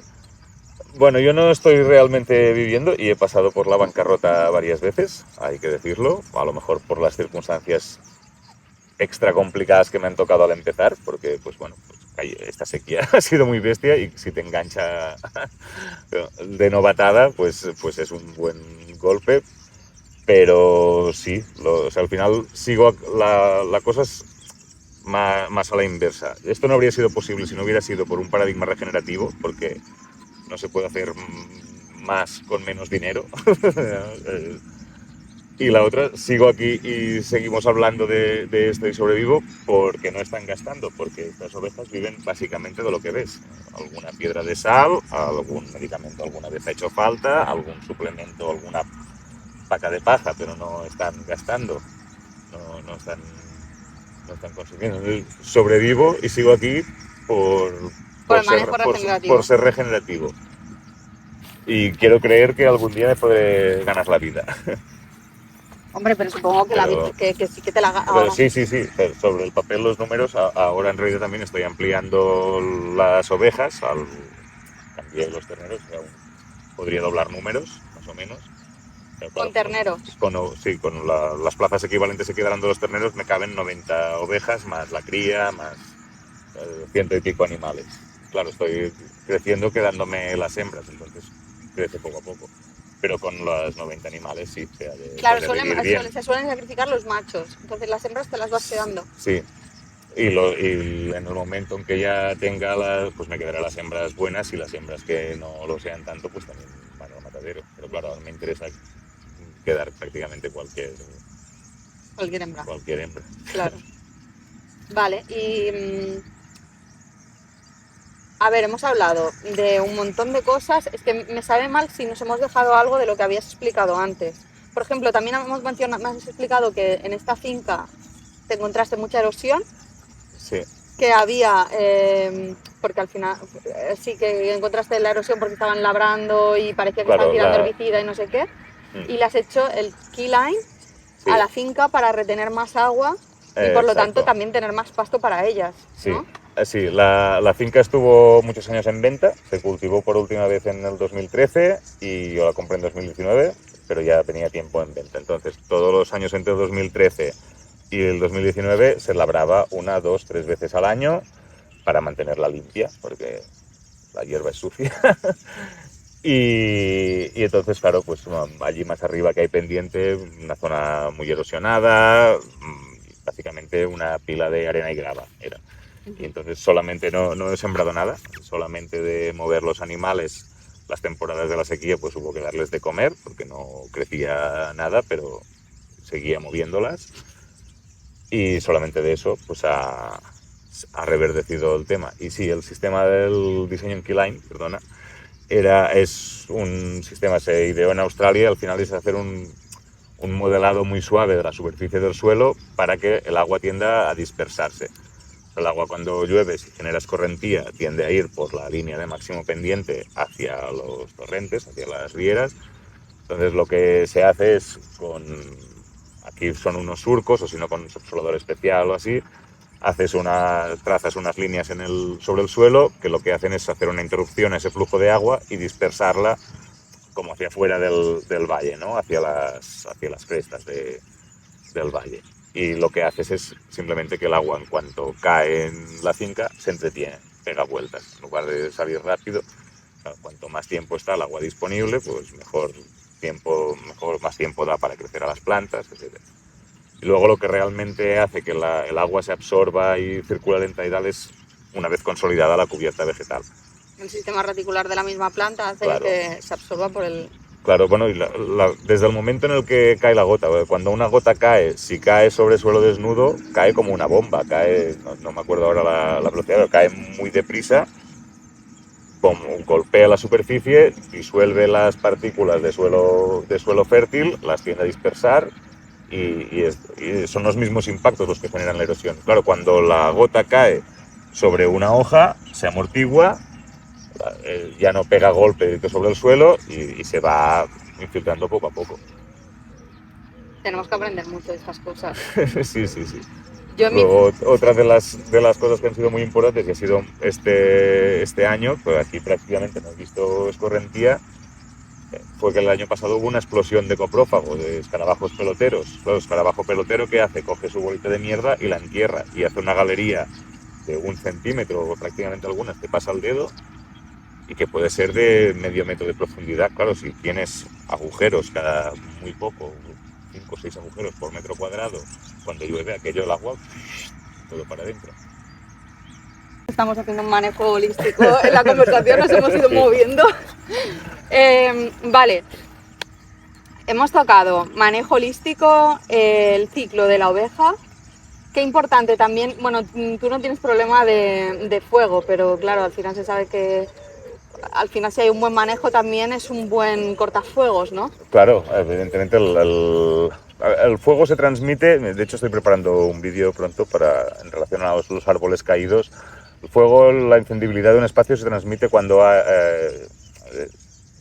Bueno, yo no estoy realmente viviendo y he pasado por la bancarrota varias veces, hay que decirlo, a lo mejor por las circunstancias extra complicadas que me han tocado al empezar, porque pues bueno, pues, esta sequía ha sido muy bestia y si te engancha de novatada, pues es un buen golpe. Pero sí, o sea, al final sigo, la cosa es más a la inversa. Esto no habría sido posible si no hubiera sido por un paradigma regenerativo, porque no se puede hacer más con menos dinero. Y la otra, sigo aquí y seguimos hablando de esto y sobrevivo porque no están gastando, porque estas ovejas viven básicamente de lo que ves. Alguna piedra de sal, algún medicamento alguna vez ha hecho falta, algún suplemento, alguna paca de paja, pero no están gastando, no, no están consumiendo. Sobrevivo y sigo aquí por, Por por, el ser, manejo por regenerativo. ser regenerativo. Y quiero creer que algún día me podré ganar la vida. Hombre, pero supongo que, Pero que sí que te la... Pero sí, sí, sí. Sobre el papel, los números, ahora en realidad también estoy ampliando las ovejas, cambié los terneros, que aún podría doblar números, más o menos. Pero Con claro, terneros. sí, con las plazas equivalentes que quedarán de los terneros me caben 90 ovejas, más la cría, más ciento y pico animales. Claro, estoy creciendo quedándome las hembras, entonces crece poco a poco. Pero con los 90 animales sí se ha de Claro, sobrevivir bien. se suelen sacrificar los machos, entonces las hembras te las vas quedando. Sí, y en el momento en que ya tenga pues me quedarán las hembras buenas y las hembras que no lo sean tanto, pues también van al matadero. Pero claro, ahora me interesa quedar prácticamente Cualquier hembra, cualquier hembra. claro. Vale, y a ver, hemos hablado de un montón de cosas. Es que me sabe mal si nos hemos dejado algo de lo que habías explicado antes. Por ejemplo, también me has explicado que en esta finca te encontraste mucha erosión, Sí, que había, porque al final sí que encontraste la erosión porque estaban labrando y parecía que estaban claro, tirando herbicida y no sé qué. Y le has hecho el keyline sí, a la finca para retener más agua y por lo tanto exacto. también tener más pasto para ellas, Sí, ¿no? sí, la finca estuvo muchos años en venta, se cultivó por última vez en el 2013 y yo la compré en 2019, pero ya tenía tiempo en venta. Entonces, todos los años entre el 2013 y el 2019 se labraba 1, 2, 3 veces al año para mantenerla limpia, porque la hierba es sucia. Y entonces, claro, pues allí más arriba que hay pendiente, una zona muy erosionada, básicamente una pila de arena y grava era. Y entonces solamente no he sembrado nada, solamente de mover los animales. Las temporadas de la sequía pues hubo que darles de comer porque no crecía nada, pero seguía moviéndolas. Y solamente de eso pues ha reverdecido el tema. Y sí, el sistema del diseño en Keyline, perdona, es un sistema, se ideó en Australia, al final es hacer un modelado muy suave de la superficie del suelo para que el agua tienda a dispersarse. El agua cuando llueve, si genera escorrentía, tiende a ir por la línea de máximo pendiente hacia los torrentes, hacia las rieras. Entonces lo que se hace es aquí son unos surcos, o si no con un subsolador especial o así, trazas unas líneas sobre el suelo que lo que hacen es hacer una interrupción a ese flujo de agua y dispersarla como hacia afuera del valle, ¿no? Hacia las crestas del valle. Y lo que haces es simplemente que el agua, en cuanto cae en la finca, se entretiene, pega vueltas. En lugar de salir rápido, cuanto más tiempo está el agua disponible, pues más tiempo da para crecer a las plantas, etc. Y luego lo que realmente hace que el agua se absorba y circule lenta es una vez consolidada la cubierta vegetal. El sistema reticular de la misma planta hace Claro, que se absorba por el... claro, bueno, y desde el momento en el que cae la gota, cuando una gota cae, si cae sobre suelo desnudo, cae como una bomba, no me acuerdo ahora la velocidad, pero cae muy deprisa, golpea la superficie, disuelve las partículas de suelo fértil, las tiende a dispersar y son los mismos impactos los que generan la erosión. Claro, cuando la gota cae sobre una hoja, se amortigua, ya no pega golpe directo sobre el suelo y se va infiltrando poco a poco. Tenemos que aprender mucho de estas cosas. Sí, sí, sí. Yo en mi... Luego, otra de las cosas que han sido muy importantes y ha sido este año, pues aquí prácticamente no he visto escorrentía, fue que el año pasado hubo una explosión de coprófagos, de escarabajos peloteros. Claro, el escarabajo pelotero, ¿qué hace? Coge su bolita de mierda y la entierra y hace una galería de 1 centímetro, o prácticamente algunas te pasa el dedo, y que puede ser de medio metro de profundidad. Claro, si tienes agujeros cada muy poco, 5 o 6 agujeros por metro cuadrado, cuando llueve aquello el agua, todo para adentro. Estamos haciendo un manejo holístico en la conversación, nos hemos ido moviendo. Vale, hemos tocado manejo holístico, el ciclo de la oveja. Qué importante también, bueno, tú no tienes problema de fuego, pero claro, al final se sabe que al final si hay un buen manejo también es un buen cortafuegos, ¿no? Claro, evidentemente el fuego se transmite, de hecho estoy preparando un vídeo pronto en relación a los árboles caídos. El fuego, la incendibilidad de un espacio se transmite cuando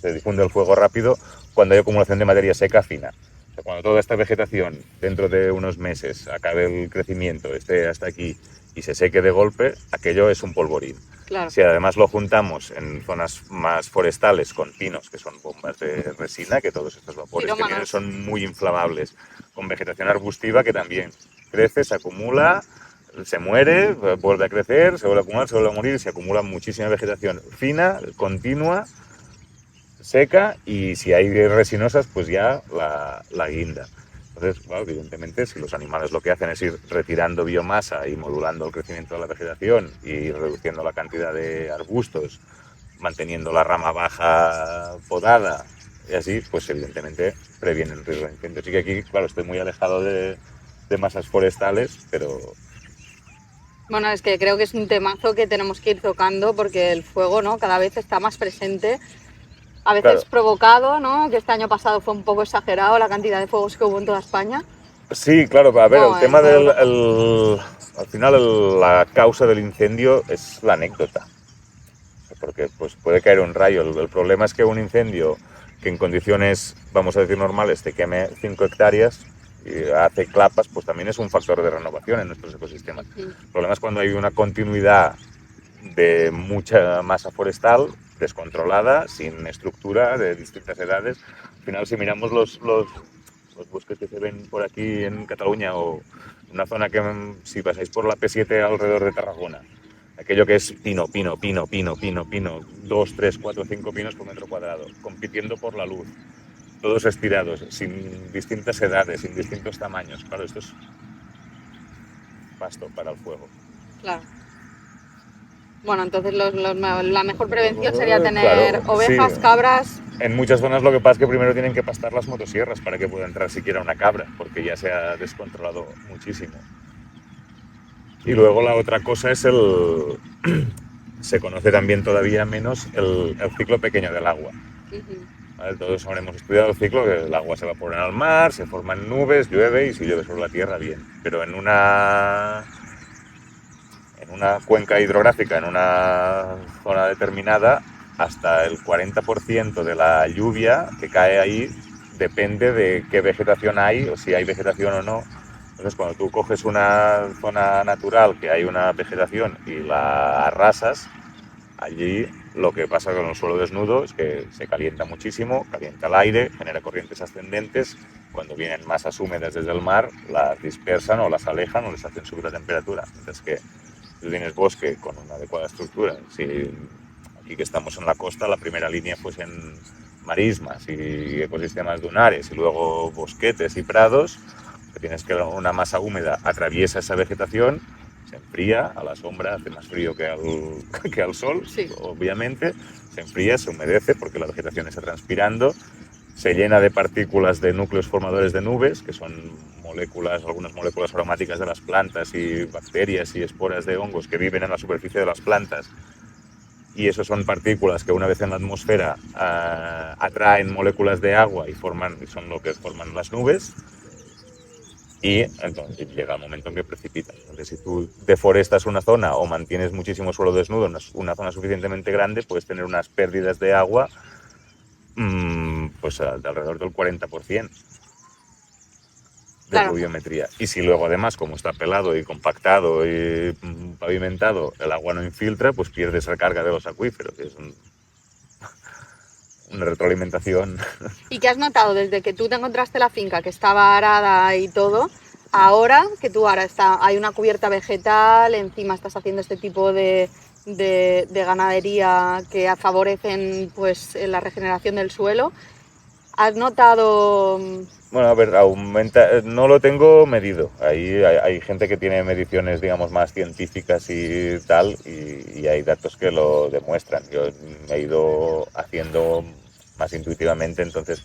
se difunde el fuego rápido, cuando hay acumulación de materia seca fina. O sea, cuando toda esta vegetación dentro de unos meses acabe el crecimiento, esté hasta aquí y se seque de golpe, aquello es un polvorín. Claro. Si además lo juntamos en zonas más forestales con pinos, que son bombas de resina, que todos estos vapores que tienen son muy inflamables, con vegetación arbustiva que también crece, se acumula, se muere, vuelve a crecer, se vuelve a acumular, se vuelve a morir, se acumula muchísima vegetación fina, continua, seca, y si hay resinosas, pues ya la guinda. Entonces, bueno, evidentemente, si los animales lo que hacen es ir retirando biomasa y modulando el crecimiento de la vegetación y reduciendo la cantidad de arbustos, manteniendo la rama baja podada y así, pues evidentemente previenen el riesgo de incendio. Así que aquí, claro, estoy muy alejado de masas forestales, pero Bueno, es que creo que es un temazo que tenemos que ir tocando porque el fuego, ¿no? Cada vez está más presente, a veces Claro. provocado, ¿no? Que este año pasado fue un poco exagerado la cantidad de fuegos que hubo en toda España. Sí, claro, a ver, el Bueno, en tema toda Europa. al final la causa del incendio es la anécdota, porque pues puede caer un rayo. El problema es que un incendio que en condiciones, vamos a decir, normales, te queme 5 hectáreas y hace clapas, pues también es un factor de renovación en nuestros ecosistemas. El problema es cuando hay una continuidad de mucha masa forestal descontrolada, sin estructura, de distintas edades. Al final, si miramos los bosques que se ven por aquí en Cataluña o una zona que, si pasáis por la P7 alrededor de Tarragona, aquello que es pino, 2, 3, 4, 5 pinos por metro cuadrado, compitiendo por la luz, todos estirados, sin distintas edades, sin distintos tamaños. Claro, esto es pasto para el fuego. Claro. Bueno, entonces la mejor prevención sería tener Claro, ovejas, sí. cabras. En muchas zonas lo que pasa es que primero tienen que pastar las motosierras para que pueda entrar siquiera una cabra, porque ya se ha descontrolado muchísimo. Y luego la otra cosa es se conoce también todavía menos el ciclo pequeño del agua. ¿Vale? Todos habremos estudiado el ciclo, que el agua se evapora al mar, se forman nubes, llueve y si llueve sobre la tierra, bien. Pero en una cuenca hidrográfica, en una zona determinada, hasta el 40% de la lluvia que cae ahí depende de qué vegetación hay o si hay vegetación o no. Entonces, cuando tú coges una zona natural que hay una vegetación y la arrasas, allí lo que pasa con el suelo desnudo es que se calienta muchísimo, calienta el aire, genera corrientes ascendentes. Cuando vienen masas húmedas desde el mar, las dispersan o las alejan o les hacen subir la temperatura. Mientras que tú tienes bosque con una adecuada estructura. Si aquí que estamos en la costa, la primera línea fuesen marismas y ecosistemas dunares y luego bosquetes y prados, que tienes que una masa húmeda atraviesa esa vegetación, se enfría, a la sombra hace más frío que al sol, Sí. obviamente, se enfría, se humedece porque la vegetación está transpirando, se llena de partículas de núcleos formadores de nubes, que son moléculas, algunas moléculas aromáticas de las plantas y bacterias y esporas de hongos que viven en la superficie de las plantas. Y eso son partículas que una vez en la atmósfera atraen moléculas de agua y son lo que forman las nubes. Y entonces llega el momento en que precipitan. Entonces, si tú deforestas una zona o mantienes muchísimo suelo desnudo en una zona suficientemente grande, puedes tener unas pérdidas de agua pues de alrededor del 40% de Claro. pluviometría. Y si luego además, como está pelado y compactado y pavimentado, el agua no infiltra, pues pierdes la carga de los acuíferos. Es una retroalimentación. ¿Y qué has notado desde que tú te encontraste la finca, que estaba arada y todo, ahora que tú ahora hay una cubierta vegetal, encima estás haciendo este tipo de ganadería que favorecen pues la regeneración del suelo? ¿Has notado? Bueno, a ver, aumenta, no lo tengo medido. Ahí hay gente que tiene mediciones, digamos, más científicas y tal, y hay datos que lo demuestran. Yo me he ido haciendo más intuitivamente, entonces,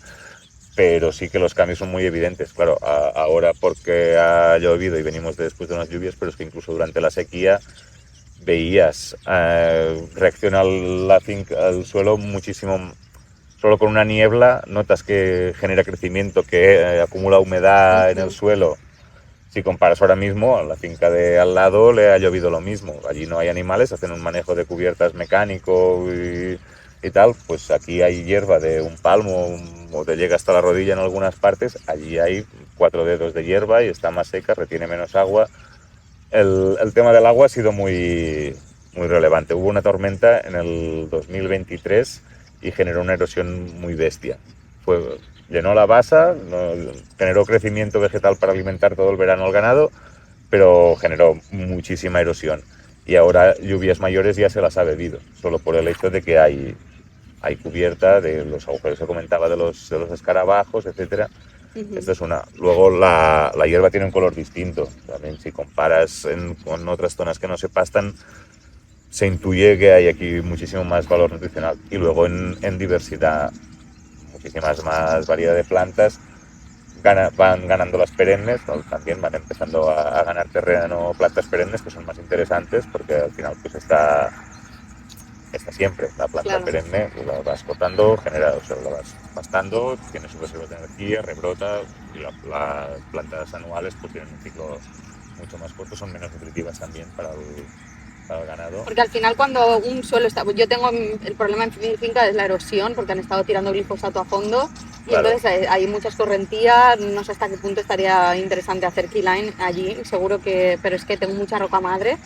pero sí que los cambios son muy evidentes. Claro, ahora porque ha llovido y venimos después de unas lluvias, pero es que incluso durante la sequía veías reaccionar la finca, al suelo muchísimo. Solo con una niebla notas que genera crecimiento, que acumula humedad en el suelo. Si comparas ahora mismo, a la finca de al lado le ha llovido lo mismo. Allí no hay animales, hacen un manejo de cubiertas mecánico y tal. Pues aquí hay hierba de un palmo o te llega hasta la rodilla en algunas partes. Allí hay 4 dedos de hierba y está más seca, retiene menos agua. El tema del agua ha sido muy relevante. Hubo una tormenta en el 2023 y generó una erosión muy bestia. Llenó la basa, generó crecimiento vegetal para alimentar todo el verano al ganado, pero generó muchísima erosión. Y ahora lluvias mayores ya se las ha bebido, solo por el hecho de que hay cubierta, de los agujeros que comentaba de los escarabajos, etcétera. Esta es una. Luego la hierba tiene un color distinto. También si comparas con otras zonas que no se pastan, se intuye que hay aquí muchísimo más valor nutricional. Y luego en diversidad, muchísimas más variedad de plantas. van ganando las perennes, ¿no? También van empezando a ganar terreno plantas perennes que son más interesantes porque al final pues está siempre. La planta Claro. perenne la vas cortando, genera, o sea, la vas pastando, tiene su reserva de energía, rebrota, y las plantas anuales pues tienen un ciclo mucho más corto, son menos nutritivas también para el ganado. Porque al final cuando un suelo está... Yo tengo el problema en mi finca es la erosión, porque han estado tirando glifosato a fondo y Claro. entonces hay mucha escorrentía, no sé hasta qué punto estaría interesante hacer keyline allí, seguro que... pero es que tengo mucha roca madre.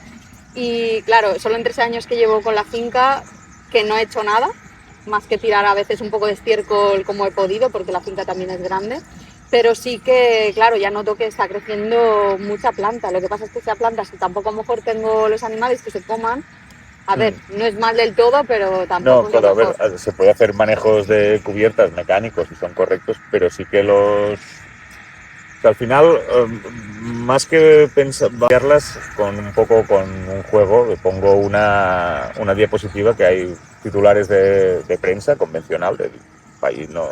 Y claro, solo en 3 años que llevo con la finca que no he hecho nada, más que tirar a veces un poco de estiércol como he podido, porque la finca también es grande. Pero sí que, claro, ya noto que está creciendo mucha planta. Lo que pasa es que esa planta, si tampoco a lo mejor tengo los animales que se coman, a ver, no es mal del todo, pero tampoco No, es lo claro, a mejor. ver, se puede hacer manejos de cubiertas mecánicos y son correctos, pero sí que o sea, al final, más que variarlas con un poco con un juego, le pongo una diapositiva que hay titulares de prensa convencional del país, no,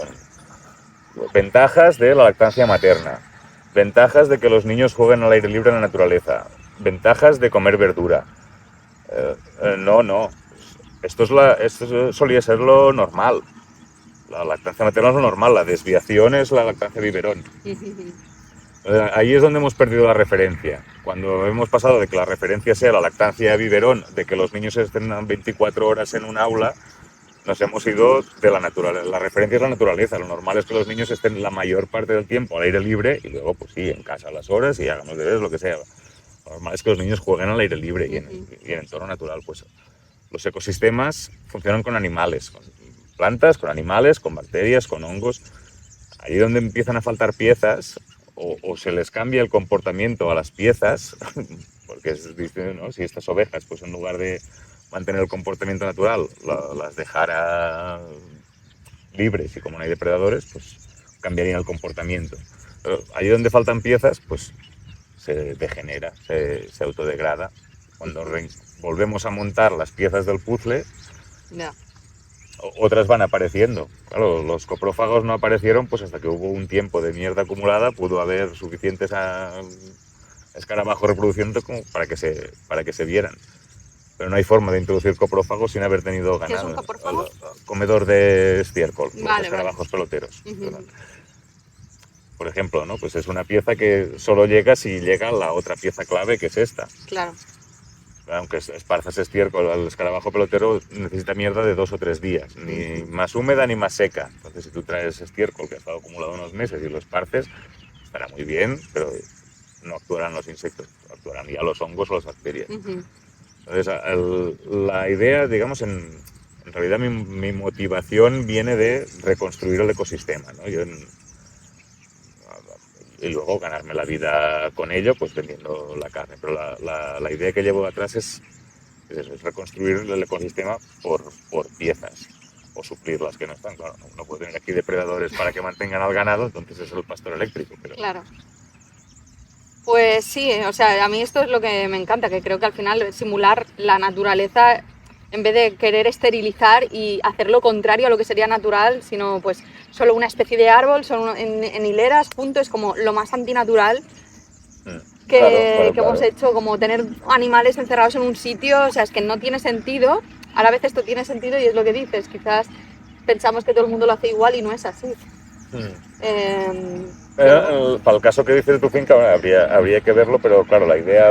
ventajas de la lactancia materna, ventajas de que los niños jueguen al aire libre en la naturaleza, ventajas de comer verdura. No. Esto solía ser lo normal. La lactancia materna es lo normal, la desviación es la lactancia biberón. Ahí es donde hemos perdido la referencia. Cuando hemos pasado de que la referencia sea la lactancia biberón, de que los niños estén 24 horas en un aula, nos hemos ido de la naturaleza. La referencia es la naturaleza. Lo normal es que los niños estén la mayor parte del tiempo al aire libre y luego, pues sí, en casa a las horas y hagamos deberes, lo que sea. Lo normal es que los niños jueguen al aire libre y en entorno natural. Pues los ecosistemas funcionan con animales, con plantas, con animales, con bacterias, con hongos. Ahí donde empiezan a faltar piezas o se les cambia el comportamiento a las piezas, porque ¿no? Si estas ovejas, pues en lugar de mantener el comportamiento natural, las dejara libres y como no hay depredadores, pues cambiarían el comportamiento. Pero allí donde faltan piezas, pues se degenera, se autodegrada. Cuando volvemos a montar las piezas del puzzle, Ya. otras van apareciendo. Claro, los coprófagos no aparecieron pues hasta que hubo un tiempo de mierda acumulada, pudo haber suficientes escarabajos reproduciendo como para que se vieran. Pero no hay forma de introducir coprófagos sin haber tenido ganado. ¿Qué es un coprófago? Comedor de estiércol, los Vale, escarabajos peloteros. Ujú. Por ejemplo, ¿no? Pues es una pieza que solo llega si llega la otra pieza clave, que es esta. Claro. Aunque esparzas estiércol, al escarabajo pelotero necesita mierda de 2 o 3 días, ni más húmeda ni más seca. Entonces, si tú traes estiércol que ha estado acumulado unos meses y lo esparces, estará muy bien, pero no actuarán los insectos, actuarán ya los hongos o las bacterias. Entonces, la idea, digamos, en realidad mi motivación viene de reconstruir el ecosistema, ¿no? Y luego ganarme la vida con ello, pues vendiendo la carne. Pero la idea que llevo atrás es reconstruir el ecosistema por piezas o suplir las que no están. Claro, no puedo tener aquí depredadores para que mantengan al ganado, entonces es el pastor eléctrico. Pero... Claro. Pues sí, o sea, a mí esto es lo que me encanta, que creo que al final simular la naturaleza en vez de querer esterilizar y hacer lo contrario a lo que sería natural, sino pues solo una especie de árbol, solo en hileras, punto, es como lo más antinatural que hemos hecho, como tener animales encerrados en un sitio, o sea, es que no tiene sentido. Ahora a veces esto tiene sentido y es lo que dices, quizás pensamos que todo el mundo lo hace igual y no es así. Para el caso que dices de tu finca, bueno, habría que verlo, pero claro, la idea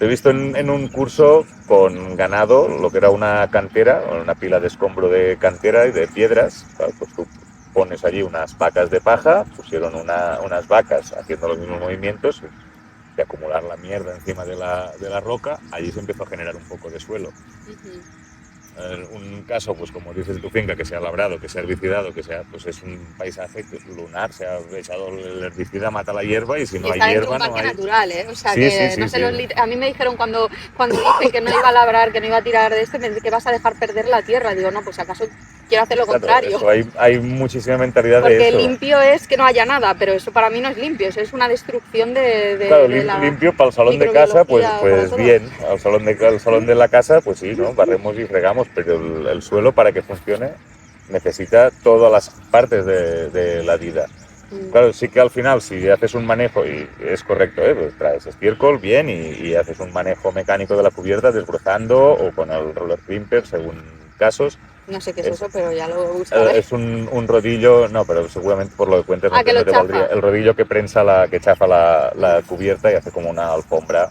he visto en un curso con ganado, lo que era una cantera, una pila de escombro de cantera y de piedras. Claro, pues tú pones allí unas vacas de paja, pusieron unas vacas haciendo los mismos movimientos de acumular la mierda encima de la roca, allí se empezó a generar un poco de suelo. Un caso, pues como dices de tu finca, que sea labrado, que sea herbicidado, que sea, pues es un paisaje lunar, se ha echado el herbicida, mata la hierba y si no hay hierba no hay... natural, ¿eh? O sea, sí, que sí, no sí, sé, sí. a mí me dijeron cuando dije que no iba a labrar, que no iba a tirar de esto, que vas a dejar perder la tierra. Digo, no, pues acaso quiero hacer lo contrario. Eso, hay muchísima mentalidad porque de eso. Limpio es que no haya nada, pero eso para mí no es limpio, eso es una destrucción claro, de la limpio para el salón de casa, pues todo. bien, al salón de la casa, pues sí, ¿no? Barremos y fregamos, pero el suelo para que funcione necesita todas las partes de la vida. Claro, sí que al final, si haces un manejo, y es correcto, pues traes estiércol bien y haces un manejo mecánico de la cubierta desbrozando o con el roller crimper, según casos. No sé qué es Es, eso, pero ya lo buscaré. es un rodillo, no, pero seguramente por lo que cuentas Ah, que lo no te valdría. chafa. El rodillo que prensa que chafa la cubierta y hace como una alfombra.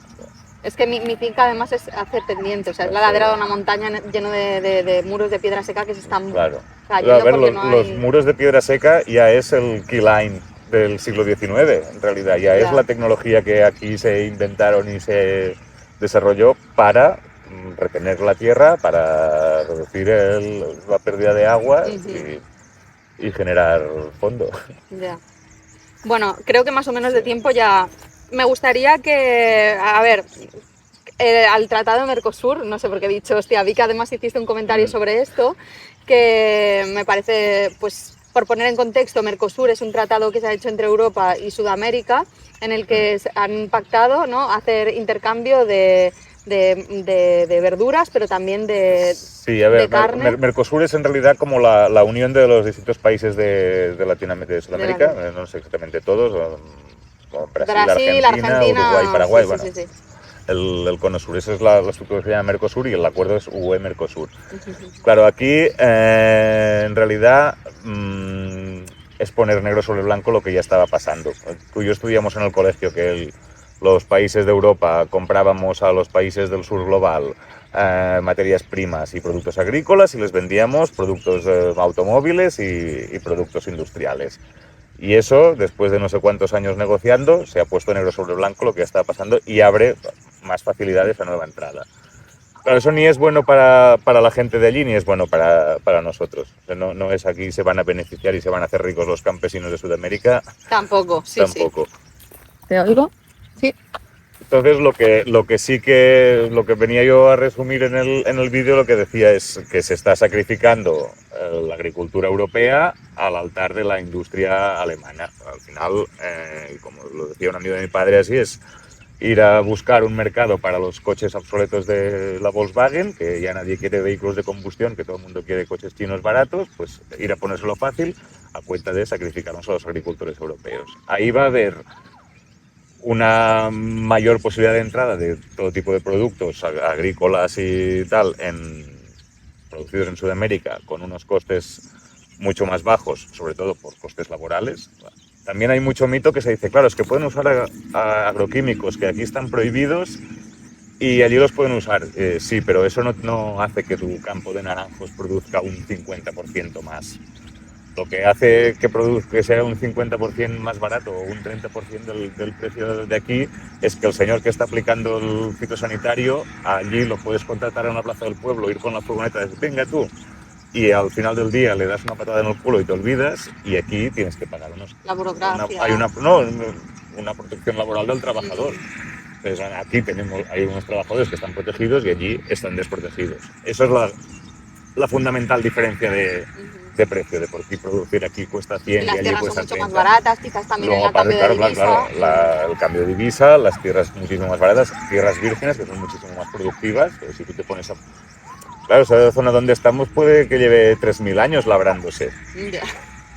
Es que mi finca además es hace pendiente, o sea, es la Eso, ladera de una montaña lleno de muros de piedra seca que se están claro. A cayendo ver, porque no los hay... muros de piedra seca ya es el keyline del siglo XIX, en realidad. Ya es Ya. la tecnología que aquí se inventaron y se desarrolló para retener la tierra, para reducir la pérdida de agua Ujú, y generar fondo. ya. Bueno, creo que más o menos Sí. de tiempo ya... Me gustaría que, a ver, al Tratado de Mercosur, no sé por qué he dicho, hostia, vi que además hiciste un comentario Mm, sobre esto, que me parece, pues, por poner en contexto, Mercosur es un tratado que se ha hecho entre Europa y Sudamérica, en el mm. que han pactado, ¿no?, hacer intercambio de verduras, pero también Sí, a de ver, carne. Mercosur es en realidad como la unión de los distintos países de Latinoamérica, de De la, Sudamérica, no sé exactamente todos, como Brasil, Brasil, Argentina, Uruguay, Argentina, sí, Paraguay, sí, bueno, sí, sí. el Cono Sur, esa es la estructura que se llama Mercosur y el acuerdo es UE-Mercosur. Claro, aquí en realidad es poner negro sobre blanco lo que ya estaba pasando. Tú y yo estudiamos en el colegio que los países de Europa comprábamos a los países del sur global materias primas y productos agrícolas y les vendíamos productos automóviles y productos industriales. Y eso, después de no sé cuántos años negociando, se ha puesto negro sobre blanco lo que está pasando y abre más facilidades a nueva entrada. Claro, eso ni es bueno para la gente de allí ni es bueno para nosotros. O sea, no es aquí se van a beneficiar y se van a hacer ricos los campesinos de Sudamérica, Tampoco, sí, sí. tampoco. ¿Te oigo? Sí. Entonces, lo que sí que, lo que venía yo a resumir en el vídeo, lo que decía es que se está sacrificando la agricultura europea al altar de la industria alemana. Al final, como lo decía un amigo de mi padre, así es ir a buscar un mercado para los coches obsoletos de la Volkswagen, que ya nadie quiere vehículos de combustión, que todo el mundo quiere coches chinos baratos, pues ir a ponérselo fácil a cuenta de sacrificarnos a los agricultores europeos. Ahí va a haber una mayor posibilidad de entrada de todo tipo de productos agrícolas y tal producidos en Sudamérica con unos costes mucho más bajos, sobre todo por costes laborales. También hay mucho mito que se dice, claro, es que pueden usar agroquímicos que aquí están prohibidos y allí los pueden usar. Sí, pero eso no hace que tu campo de naranjos produzca un 50% más. Lo que hace que sea un 50% más barato o un 30% del precio de aquí es que el señor que está aplicando el fitosanitario, allí lo puedes contratar en una plaza del pueblo, ir con la furgoneta y decir, venga tú, y al final del día le das una patada en el culo y te olvidas, y aquí tienes que pagar La burocracia. una protección laboral del trabajador. Entonces, aquí hay unos trabajadores que están protegidos y allí están desprotegidos. Eso es la fundamental diferencia de precio, de por qué producir aquí cuesta Y 100 y las allí tierras son cuesta mucho más 30. baratas, quizás también en Luego, el aparte, cambio de divisa. el cambio de divisa, las tierras muchísimo más baratas, tierras vírgenes que son muchísimo más productivas. Si tú te pones a... Claro, esa zona donde estamos puede que lleve 3.000 años labrándose Ya.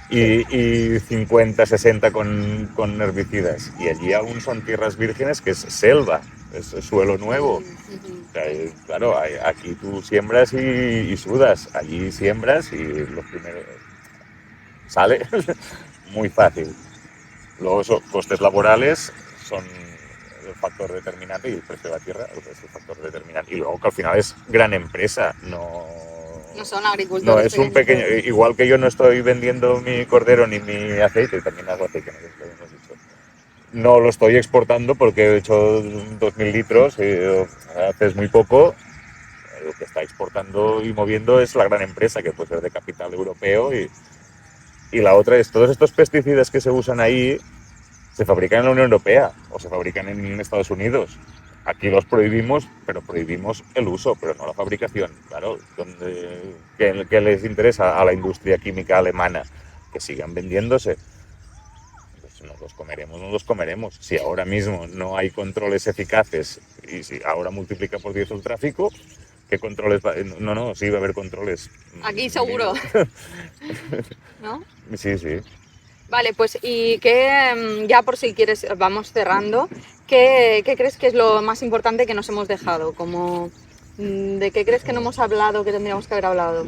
Sí. y 50, 60 con herbicidas. Y allí aún son tierras vírgenes que es selva, es suelo nuevo. O sea, claro, aquí tú siembras y sudas, allí siembras y los primeros sale muy fácil. Luego, costes laborales son el factor determinante y el precio de la tierra es el factor determinante. Y luego que al final es gran empresa, No son no agricultores es un pequeño. pequeñitos. Igual que yo no estoy vendiendo mi cordero ni mi aceite, también hago aceite, no sé si lo hemos dicho. No lo estoy exportando porque he hecho 2.000 litros y haces muy poco. Lo que está exportando y moviendo es la gran empresa que puede ser de capital europeo y la otra es todos estos pesticidas que se usan ahí se fabrican en la Unión Europea o se fabrican en Estados Unidos. Aquí los prohibimos, pero prohibimos el uso, pero no la fabricación. Claro, ¿qué les interesa a la industria química alemana? Que sigan vendiéndose. Pues nos los comeremos, no los comeremos. Si ahora mismo no hay controles eficaces y si ahora multiplica por 10 el tráfico, ¿qué controles va? No, sí va a haber controles. Aquí seguro. ¿No? Sí, sí. Vale, pues y qué, ya por si quieres, vamos cerrando, ¿qué crees que es lo más importante que nos hemos dejado? Como, ¿de qué crees que no hemos hablado, que tendríamos que haber hablado?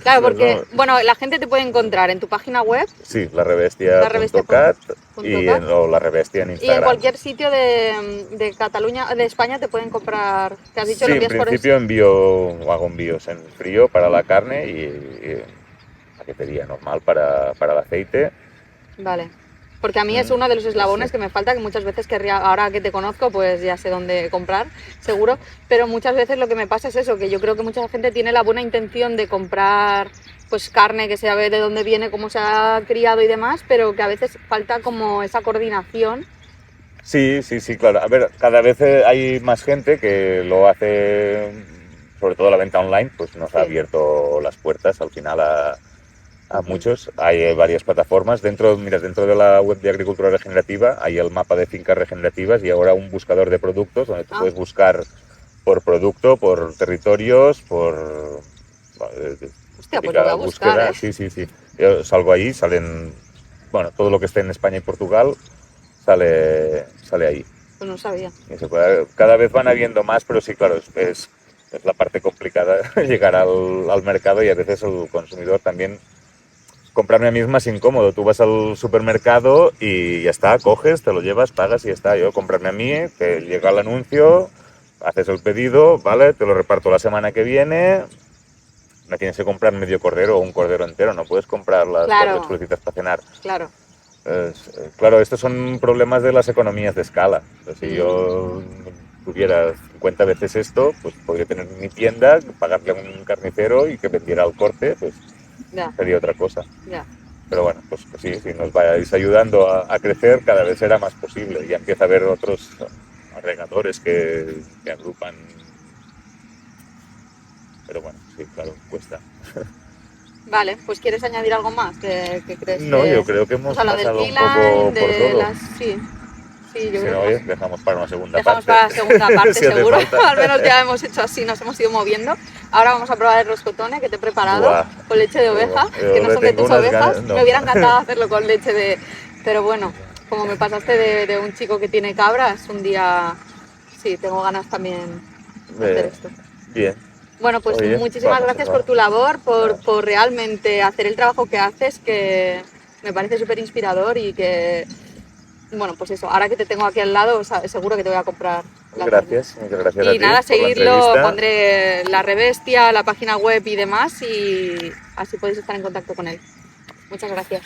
Claro, Pues porque, no, bueno, la gente te puede encontrar en tu página web, sí, la revestia larrevestia.cat punto cat, o la revestia en y en Instagram. cualquier sitio de Cataluña, de España, te pueden comprar, que has dicho, lo Sí, en envías por... principio hago envíos en frío para la carne y paquetería normal para el aceite. Vale. Porque a mí es Mm, uno de los sí. eslabones que me falta, que muchas veces querría, ahora que te conozco, pues ya sé dónde comprar, seguro, pero muchas veces lo que me pasa es eso, que yo creo que mucha gente tiene la buena intención de comprar pues carne que se sabe de dónde viene, cómo se ha criado y demás, pero que a veces falta como esa coordinación. Sí, sí, sí, claro. A ver, cada vez hay más gente que lo hace, sobre todo la venta online, pues nos ha Sí. abierto las puertas al final a Ujú. muchos. Hay varias plataformas. Dentro de la web de Agricultura Regenerativa hay el mapa de fincas regenerativas y ahora un buscador de productos donde tú Ah, puedes buscar por producto, por territorios, por hostia, pues lo voy típica a buscar, ¿eh? búsqueda. Sí, sí, sí. Yo salgo ahí, salen, bueno, todo lo que esté en España y Portugal sale ahí. Pues no sabía. Y cada vez van habiendo más, pero sí, claro, es la parte complicada llegar al mercado y a veces el consumidor también comprarme a mí es más incómodo. Tú vas al supermercado y ya está, coges, te lo llevas, pagas y ya está. Yo comprarme a mí, te llega el anuncio, haces el pedido, ¿vale? Te lo reparto la semana que viene. No tienes que comprar medio cordero o un cordero entero, no puedes comprar las cuatro Claro, chuletas para cenar. claro. Claro, estos son problemas de las economías de escala. Si Mm, yo tuviera 50 veces esto, pues podría tener mi tienda, pagarle a un carnicero y que vendiera al corte, pues ya, sería otra cosa. ya. Pero bueno, pues sí, si nos vais ayudando a crecer, cada vez será más posible. Ya empieza a haber otros agregadores que agrupan. Pero bueno, sí, claro, cuesta. Vale, pues ¿quieres añadir algo más? ¿Qué crees No, yo de...? creo que Hemos hemos hablado del pasado un keyline, poco por de todo. las... Sí, sí, yo Si creo que no, hemos... oye, dejamos para una segunda Dejamos parte, para la segunda parte, si hace seguro. falta. Al menos ya hemos hecho así, nos hemos ido moviendo. Ahora vamos a probar el roscotone que te he preparado Buah, con leche de oveja, que yo no le son de tengo tus unas ganas. ovejas. Me No. hubiera encantado hacerlo con leche de... Pero bueno, como me pasaste de un chico que tiene cabras, un día... Sí, tengo ganas también de hacer Eh, esto. bien, Bueno, pues oye, muchísimas gracias por tu labor, Nada. por realmente hacer el trabajo que haces, que me parece súper inspirador y que, bueno, pues eso, ahora que te tengo aquí al lado, seguro que te voy a comprar la carne. Gracias, muchas gracias a Y ti nada, por la seguirlo, entrevista. pondré la revestia, la página web y demás, y así podéis estar en contacto con él. Muchas gracias.